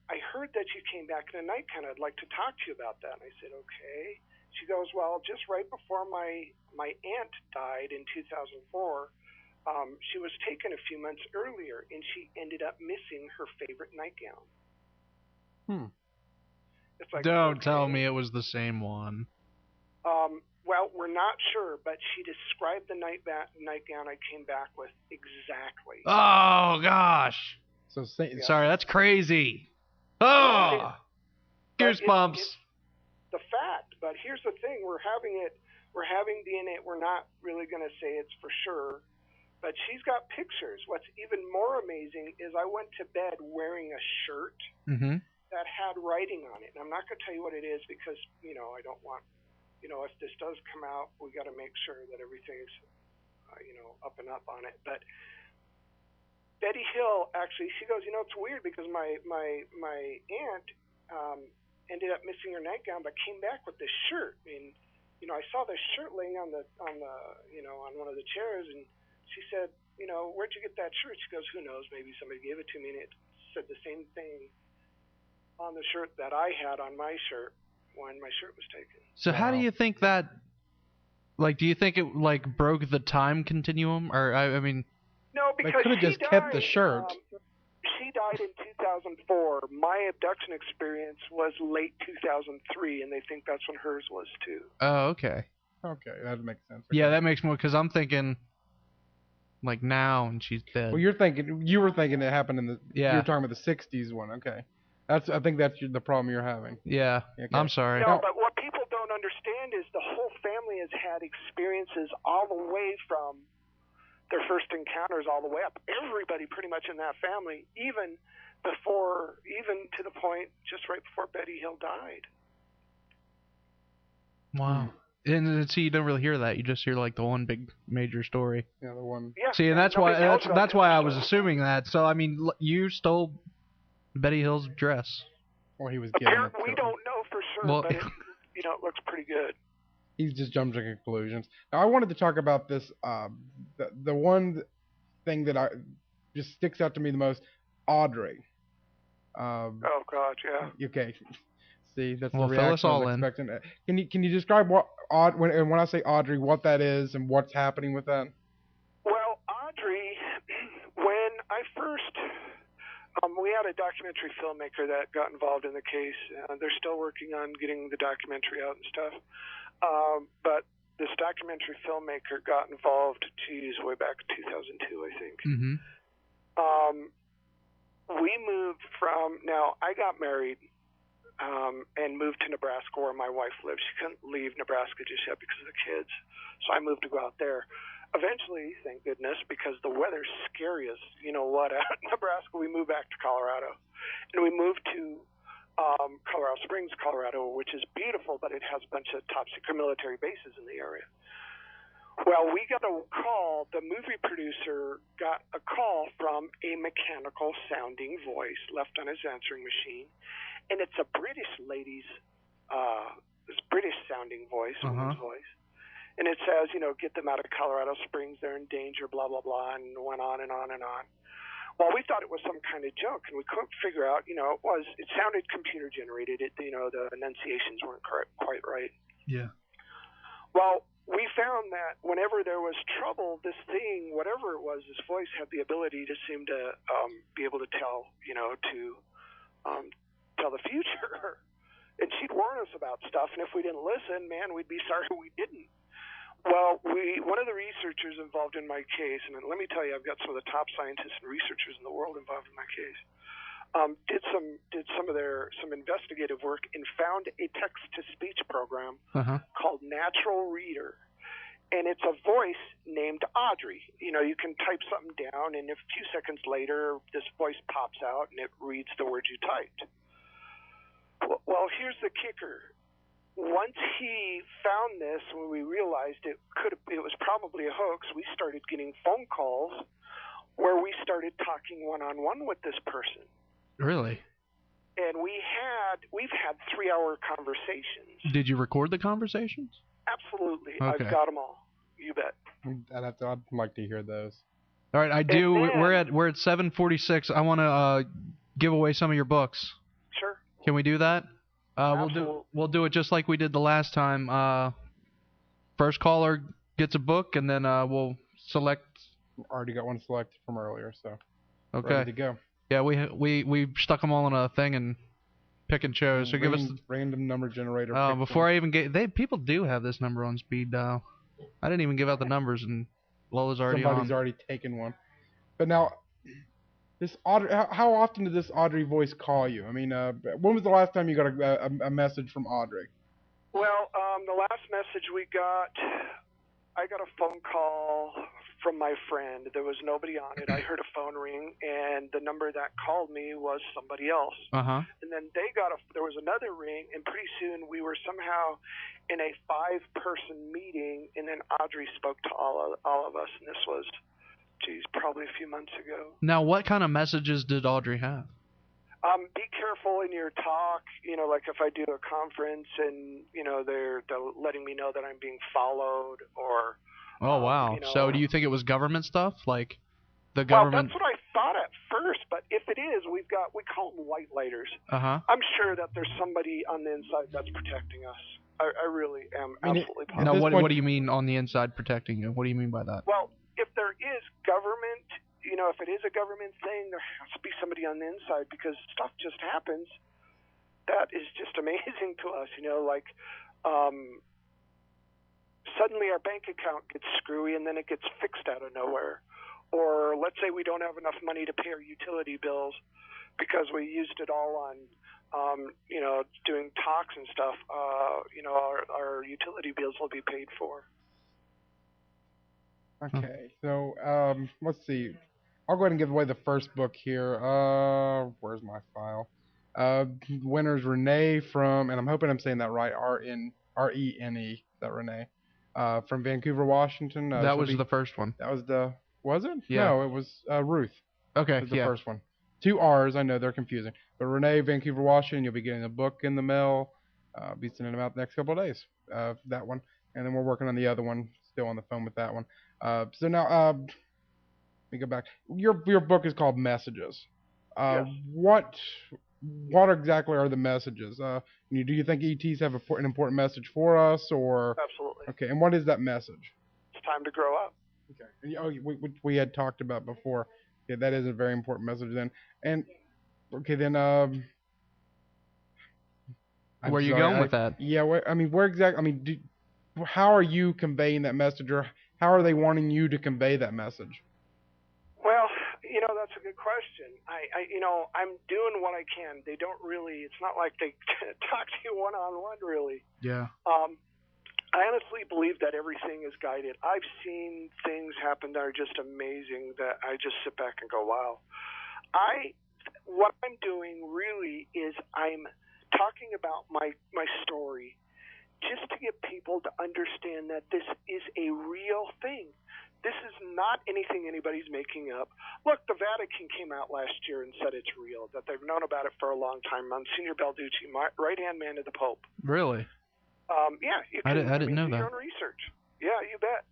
I heard that you came back in a nightgown. I'd like to talk to you about that. And I said, okay. She goes, well, just right before my aunt died in 2004, she was taken a few months earlier, and she ended up missing her favorite nightgown. It's like, don't tell me it was the same one. Well, we're not sure, but she described the nightgown I came back with exactly. Oh, gosh. Sorry, that's crazy. Oh, goosebumps. It's the fact, but here's the thing: we're having DNA. We're not really going to say it's for sure, but she's got pictures. What's even more amazing is I went to bed wearing a shirt that had writing on it, and I'm not going to tell you what it is because I don't want. If this does come out, we got to make sure that everything's up and up on it, but. Betty Hill, actually, she goes, it's weird because my aunt ended up missing her nightgown, but came back with this shirt. And, I saw this shirt laying on on one of the chairs, and she said, where'd you get that shirt? She goes, who knows? Maybe somebody gave it to me, and it said the same thing on the shirt that I had on my shirt when my shirt was taken. So how do you think that? Do you think it broke the time continuum, or I mean? No, because they could have just kept the shirt. She died in 2004. My abduction experience was late 2003, and they think that's when hers was too. Oh, okay. Okay, that makes sense. Yeah, that makes more, because I'm thinking now and she's dead. Well, you were thinking it happened in the. Yeah. You were talking about the 60s one. Okay, I think that's the problem you're having. Yeah. Okay. I'm sorry. No, but what people don't understand is the whole family has had experiences all the way from their first encounters all the way up. Everybody pretty much in that family, even to the point just right before Betty Hill died. Wow. And see, you don't really hear that. You just hear the one big major story. Yeah, the one. Yeah. See, and that's why I was assuming that. So I mean, you stole Betty Hill's dress. Or he was giving it to we don't know for sure, but it looks pretty good. He's just jumping to conclusions. Now, I wanted to talk about this. The one thing that just sticks out to me the most, Audrey. Oh God, yeah. Okay. See, that's the reaction I was expecting. Can you describe when I say Audrey, what that is and what's happening with that? Well, Audrey, when I first. We had a documentary filmmaker that got involved in the case. They're still working on getting the documentary out and stuff. But this documentary filmmaker got involved, way back in 2002, I think. Mm-hmm. We moved I got married and moved to Nebraska where my wife lives. She couldn't leave Nebraska just yet because of the kids. So I moved to go out there. Eventually, thank goodness, because the weather's scary as out in Nebraska, we moved back to Colorado. And we moved to Colorado Springs, Colorado, which is beautiful, but it has a bunch of top secret military bases in the area. Well, we got a call. The movie producer got a call from a mechanical sounding voice left on his answering machine, and it's a British lady's, this British sounding voice, woman's voice. And it says, get them out of Colorado Springs, they're in danger, blah, blah, blah, and went on and on and on. Well, we thought it was some kind of joke, and we couldn't figure out, it sounded computer generated. The enunciations weren't quite right. Yeah. Well, we found that whenever there was trouble, this thing, whatever it was, this voice had the ability to seem to be able to tell tell the future. And she'd warn us about stuff, and if we didn't listen, man, we'd be sorry we didn't. Well, one of the researchers involved in my case, and let me tell you, I've got some of the top scientists and researchers in the world involved in my case, did some investigative work and found a text-to-speech program called Natural Reader. And it's a voice named Audrey. You know, you can type something down, and a few seconds later, this voice pops out, and it reads the words you typed. Well, here's the kicker. Once he found this, when we realized it was probably a hoax, we started getting phone calls where we started talking one-on-one with this person. Really? And we've had 3-hour conversations. Did you record the conversations? Absolutely. Okay. I've got them all. You bet. I'd like to hear those. All right, I do. We're at 7:46. I want to give away some of your books. Sure. Can we do that? Absolutely. We'll do it just like we did the last time. First caller gets a book, and then we'll select. Already got one selected from earlier, so okay. Ready to go. Yeah, we stuck them all in a thing and pick and chose. So give us random number generator. Before I even people do have this number on speed dial. I didn't even give out the numbers, and Lola's already Somebody's on. already taken one. But now, this Audrey, how often did this Audrey voice call you? I mean, when was the last time you got a message from Audrey? Well, the last message we got, I got a phone call from my friend. There was nobody on it. I heard a phone ring, and the number that called me was somebody else. And then there was another ring, and pretty soon we were somehow in a 5-person meeting, and then Audrey spoke to all of us, and this was, probably a few months ago. Now, what kind of messages did Audrey have? Be careful in your talk. You know, like if I do a conference and, you know, they're letting me know that I'm being followed or... Oh, wow. You know, so do you think it was government stuff? Like the government... Well, that's what I thought at first, but if it is, we call them white lighters. I'm sure that there's somebody on the inside that's protecting us. I really am absolutely positive. Now, what do you mean on the inside protecting you? What do you mean by that? Well, if there is government, you know, if it is a government thing, there has to be somebody on the inside because stuff just happens. That is just amazing to us, you know, like suddenly our bank account gets screwy and then it gets fixed out of nowhere. Or let's say we don't have enough money to pay our utility bills because we used it all on, you know, doing talks and stuff. You know, our utility bills will be paid for. Okay, so let's see. I'll go ahead and give away the first book here. Where's my file? Winner's Renee from, and I'm hoping I'm saying that right, R-E-N-E, is that Renee? From Vancouver, Washington. That was the first one. That was was it? Yeah. No, it was Ruth. Okay, was the first one. 2 R's, I know they're confusing. But Renee, Vancouver, Washington, you'll be getting a book in the mail. Be sending them out the next couple of days. That one. And then we're working on the other one, still on the phone with that one. So now, let me go back. Your book is called Messages. Yes. What exactly are the messages? Do you think ETs have an important message for us, or? Absolutely. Okay, and what is that message? It's time to grow up. Okay. Oh, we had talked about before. Yeah, that is a very important message then. And okay, then where are you going with that? Yeah, where exactly? I mean, how are you conveying that message, or how are they wanting you to convey that message? Well, you know, that's a good question. You know, I'm doing what I can. They don't really. It's not like they talk to you one-on-one, really. Yeah. I honestly believe that everything is guided. I've seen things happen that are just amazing that I just sit back and go, wow. What I'm doing really is I'm talking about my story just to get people to understand that this is a real thing. This is not anything anybody's making up. Look, the Vatican came out last year and said it's real, that they've known about it for a long time. Monsignor Balducci, my right-hand man to the Pope. Really? Yeah, you can, I didn't know do that. your own research. Yeah, you bet.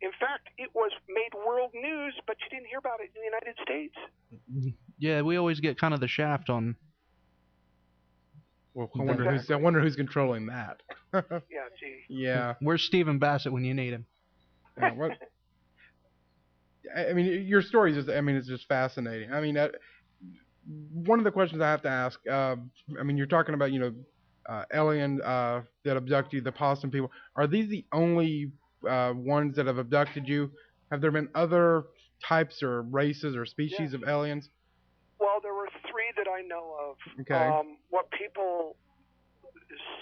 In fact, it was made world news, but you didn't hear about it in the United States. Yeah, we always get kind of the shaft on. Well, I wonder who's controlling that. Yeah, gee. Yeah. Where's Stephen Bassett when you need him? What? I mean, your story is just—I mean, it's just fascinating. I mean, one of the questions I have to ask, I mean, you're talking about, alien that abduct you, the possum people. Are these the only ones that have abducted you? Have there been other types or races or species of aliens? Well, there were 3 that I know of. Okay. What people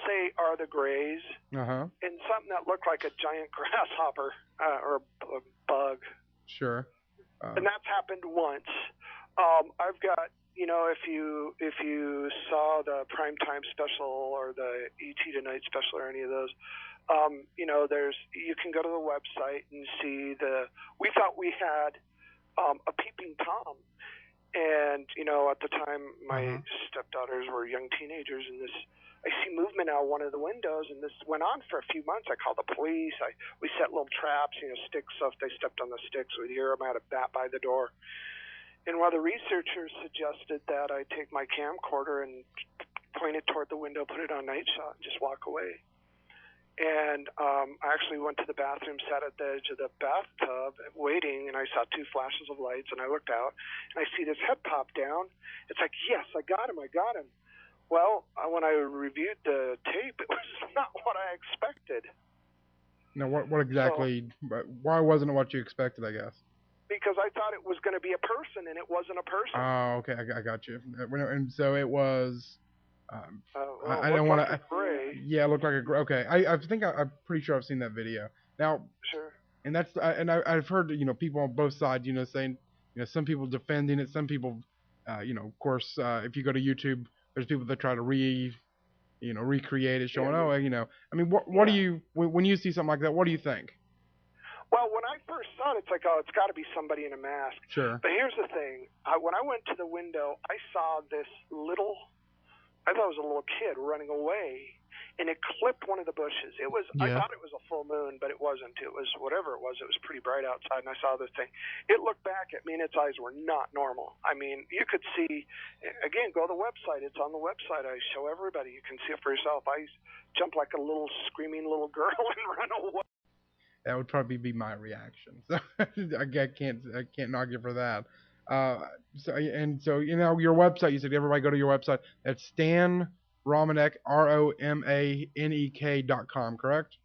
say are the Greys, and something that looked like a giant grasshopper or a bug. Sure. And that's happened once. I've got, if you saw the primetime special or the ET Tonight special or any of those, you can go to the website and see we thought we had a peeping Tom. And, at the time, my stepdaughters were young teenagers, and I see movement out one of the windows, and this went on for a few months. I called the police. We set little traps, sticks, so if they stepped on the sticks, we'd hear them out of bat by the door. And one of the researchers suggested that I take my camcorder and point it toward the window, put it on night shot, and just walk away. And I actually went to the bathroom, sat at the edge of the bathtub waiting, and I saw 2 flashes of lights, and I looked out, and I see this head pop down. It's like, yes, I got him. Well, when I reviewed the tape, it was not what I expected. Now, what exactly, why wasn't it what you expected, I guess? Because I thought it was going to be a person, and it wasn't a person. Oh, okay, I got you. And so it was... I don't want to... Yeah, it looked like a gray. Okay, I'm pretty sure I've seen that video. Now, sure. And I've heard people on both sides saying some people defending it, some people of course if you go to YouTube, there's people that try to recreate it, showing I mean what do you when you see something like that, what do you think? Well, when I first saw it, it's like, it's got to be somebody in a mask. Sure. But here's the thing: when I went to the window, I saw this I thought it was a little kid running away, and it clipped one of the bushes. It was, I thought it was a full moon, but it wasn't. It was whatever it was. It was pretty bright outside, and I saw this thing. It looked back at me, and its eyes were not normal. I mean, you could see, again, go to the website. It's on the website. I show everybody. You can see it for yourself. I jumped like a little screaming little girl and run away. That would probably be my reaction. So I can't knock you for that. So your website, you said everybody go to your website. That's Stan Romanek, ROMANEK.com, correct?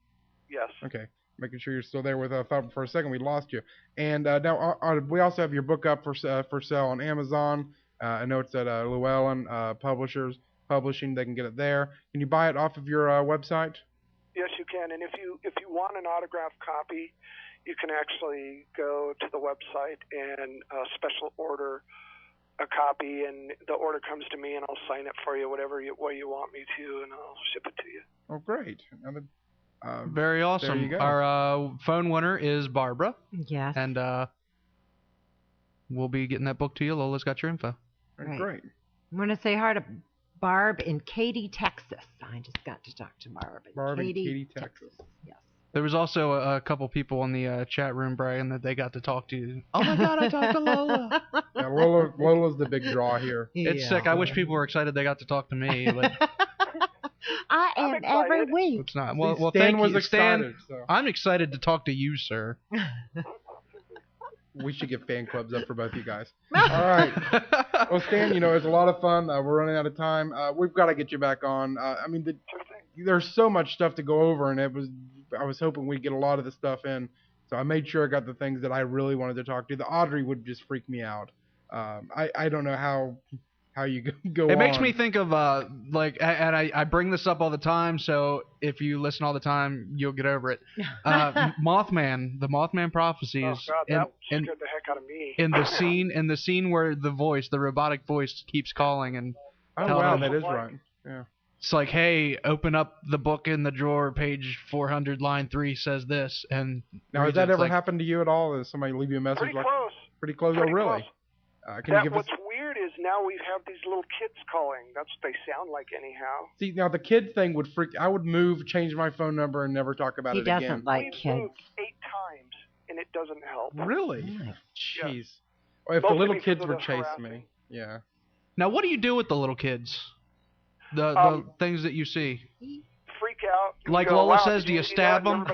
Yes. Okay. Making sure you're still there with us. I thought for a second we lost you. And now we also have your book up for sale on Amazon. I know it's at Llewellyn Publishing. They can get it there. Can you buy it off of your website? Yes, you can. And if you want an autographed copy, you can actually go to the website and special order a copy, and the order comes to me, and I'll sign it for you, whatever way you want me to, and I'll ship it to you. Oh, great. Very awesome. There you go. Our phone winner is Barbara. Yes. And we'll be getting that book to you. Lola's got your info. Right. Great. I'm going to say hi to Barb in Katy, Texas. I just got to talk to Barb in Katy, Texas. Yes. There was also a couple people in the chat room, Brian, that they got to talk to. Oh my God, I talked to Lola. Yeah, Lola's the big draw here. It's sick. I wish people were excited they got to talk to me. But I am every week. It's not. Well, Stan thank was you, excited. Stan. So. I'm excited to talk to you, sir. We should get fan clubs up for both you guys. All right. Well, Stan, it's a lot of fun. We're running out of time. We've got to get you back on. I mean, there's so much stuff to go over, and I was hoping we'd get a lot of the stuff in. So I made sure I got the things that I really wanted to talk to. The Audrey would just freak me out. I don't know how you go on. It makes me think of and I bring this up all the time, so if you listen all the time, you'll get over it. Mothman, the Mothman prophecies. Oh God, that scared the heck out of me. In the scene where the robotic voice keeps calling and wow, that is right. Yeah. It's like, hey, open up the book in the drawer, page 400, line 3 says this. And now, has that ever happened to you at all? Does somebody leave you a message? Pretty close. Pretty close. Pretty oh, really? Close. What's weird is now we have these little kids calling. That's what they sound like anyhow. See, now the kid thing would freak. I would move, change my phone number, and never talk about it again. He doesn't like We've kids. moved 8 times, and it doesn't help. Really? Yeah. Jeez. Well, if the little kids would chase me. Yeah. Now, what do you do with the little kids? The things that you see. Freak out. Like Lola says, do you stab them?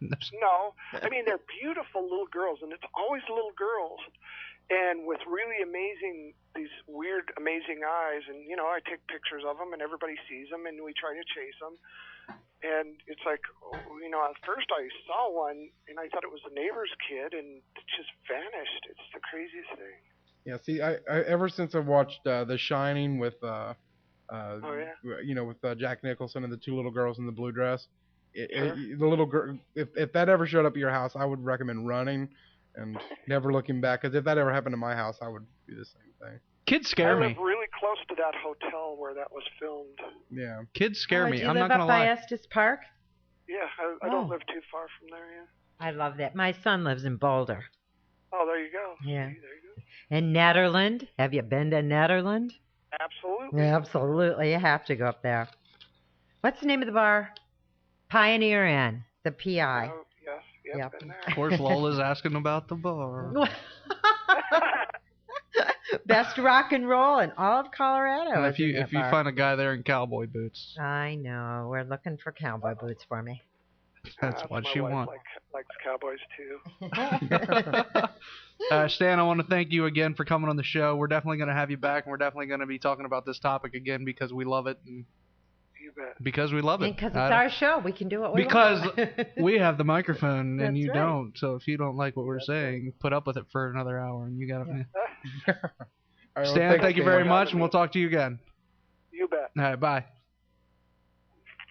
No. I mean, they're beautiful little girls, and it's always little girls. and with really these weird, amazing eyes. And, you know, I take pictures of them, and everybody sees them, and we try to chase them. And it's like, you know, at first I saw one, and I thought it was the neighbor's kid, and it just vanished. It's the craziest thing. Yeah, see, I ever since I've watched The Shining with, you know, with Jack Nicholson and the two little girls in the blue dress, the little girl, if that ever showed up at your house, I would recommend running and never looking back. Because if that ever happened to my house, I would do the same thing. Kids scare me. I live really close to that hotel where that was filmed. Yeah. Kids scare me. I'm not gonna lie. Do you live up by Estes Park? Yeah, I don't live too far from there. Yeah. I love that. My son lives in Boulder. Oh, there you go. Yeah. See, there you go. And Netherland. Have you been to Netherland? Absolutely. Absolutely. You have to go up there. What's the name of the bar? Pioneer Inn. The PI. Oh, yes. Yep. Been there. Of course, Lola's asking about the bar. Best rock and roll in all of Colorado. And if you find a guy there in cowboy boots, I know. We're looking for cowboy boots for me. that's what you want. Likes cowboys too. Stan, I want to thank you again for coming on the show. We're definitely going to have you back, and we're definitely going to be talking about this topic again because we love it. And you bet. because we love it. Because it's our show. We can do what we because want. we have the microphone and you right. don't. So if you don't like what we're saying, put up with it for another hour, and you got to. Right, Stan, thank you very much, and we'll talk to you again. You bet. All right, bye.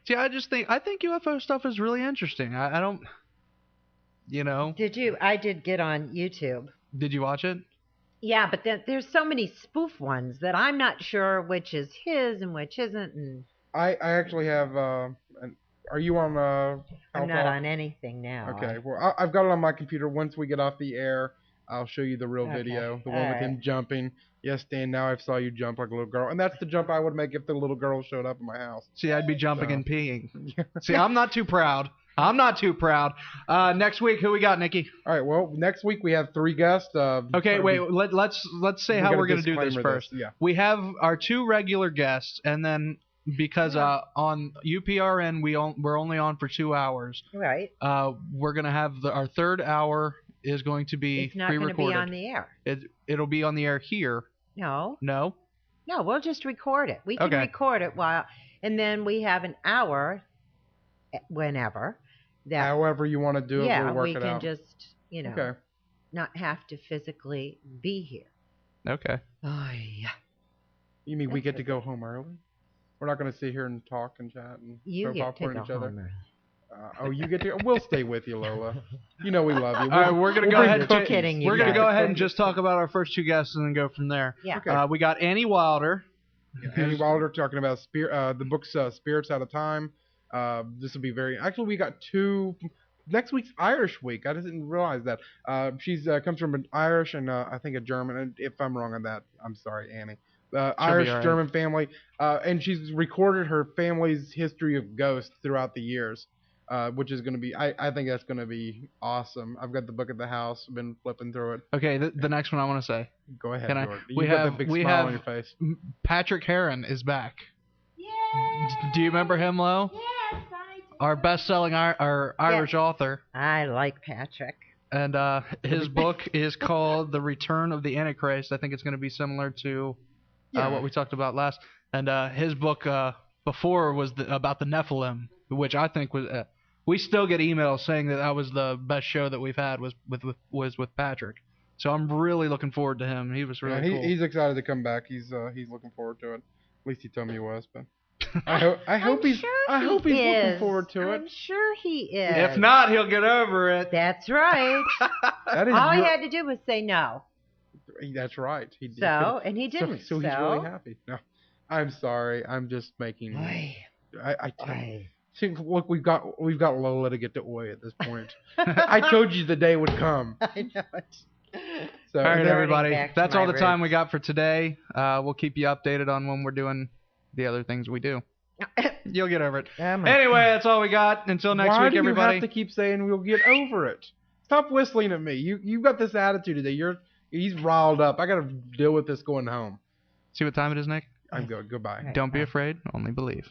See, I think UFO stuff is really interesting. I don't, you know. I did get on YouTube. Did you watch it? Yeah, but there's so many spoof ones that I'm not sure which is his and which isn't. And I actually have. Are you on? I'm not on anything now. Okay, well I've got it on my computer. Once we get off the air, I'll show you the real video, the one with him jumping. Yes, Dan, now I saw you jump like a little girl. And that's the jump I would make if the little girl showed up in my house. See, I'd be jumping and peeing. See, I'm not too proud. Next week, who we got, Nikki? All right, well, next week we have 3 guests. Okay, wait, let's say how we're going to do this first. Yeah. We have our 2 regular guests, and then because on UPRN we're only on for 2 hours. Right. We're going to have our 3rd hour is going to be It's not pre-recorded. going to be on the air. It'll be on the air here. No. No? No, we'll just record it. We can record it and then we have an hour whenever. However you want to do it, we'll work it out. Yeah, we can just, not have to physically be here. Okay. Oh, yeah. You mean we get to go home early? We're not going to sit here and talk and chat and throw popcorn at each other? You get to. We'll stay with you, Lola. You know we love you. All right, we're gonna go ahead. We're gonna go ahead and just talk about our first 2 guests and then go from there. Yeah. Okay. We got Annie Wilder. Annie Wilder talking about the book's Spirits Out of Time. This will be actually we got 2. Next week's Irish week. I didn't realize that. She's comes from an Irish and I think a German. And if I'm wrong on that, I'm sorry, Annie. Irish German family, and she's recorded her family's history of ghosts throughout the years. Which is going to be, I think that's going to be awesome. I've got the book at the house, been flipping through it. Okay, the next one I want to say. Go ahead, George. We have got the big smile on your face. Patrick Heron is back. Do you remember him, Lo? Yes, I do. Our best-selling Irish author. I like Patrick. And his book is called The Return of the Antichrist. I think it's going to be similar to what we talked about last. And his book before was about the Nephilim, which I think was... we still get emails saying that was the best show that we've had was with Patrick. So I'm really looking forward to him. He was really cool. He's excited to come back. He's looking forward to it. At least he told me he was, but I hope he's looking forward to it. I'm sure he is. If not, he'll get over it. That's right. All he had to do was say no. That's right. He did. And he didn't. So he's really happy. No, I'm sorry. I'm just making. See, look, we've got Lola to get to Oi at this point. I told you the day would come. I know it. So, all right, everybody. That's all the time we got for today. We'll keep you updated on when we're doing the other things we do. You'll get over it. Anyway, that's all we got. Until next week, everybody. Why do you have to keep saying we'll get over it? Stop whistling at me. You've got this attitude today. He's riled up. I got to deal with this going home. See what time it is, Nick? I'm good. Goodbye. Don't be afraid. Only believe.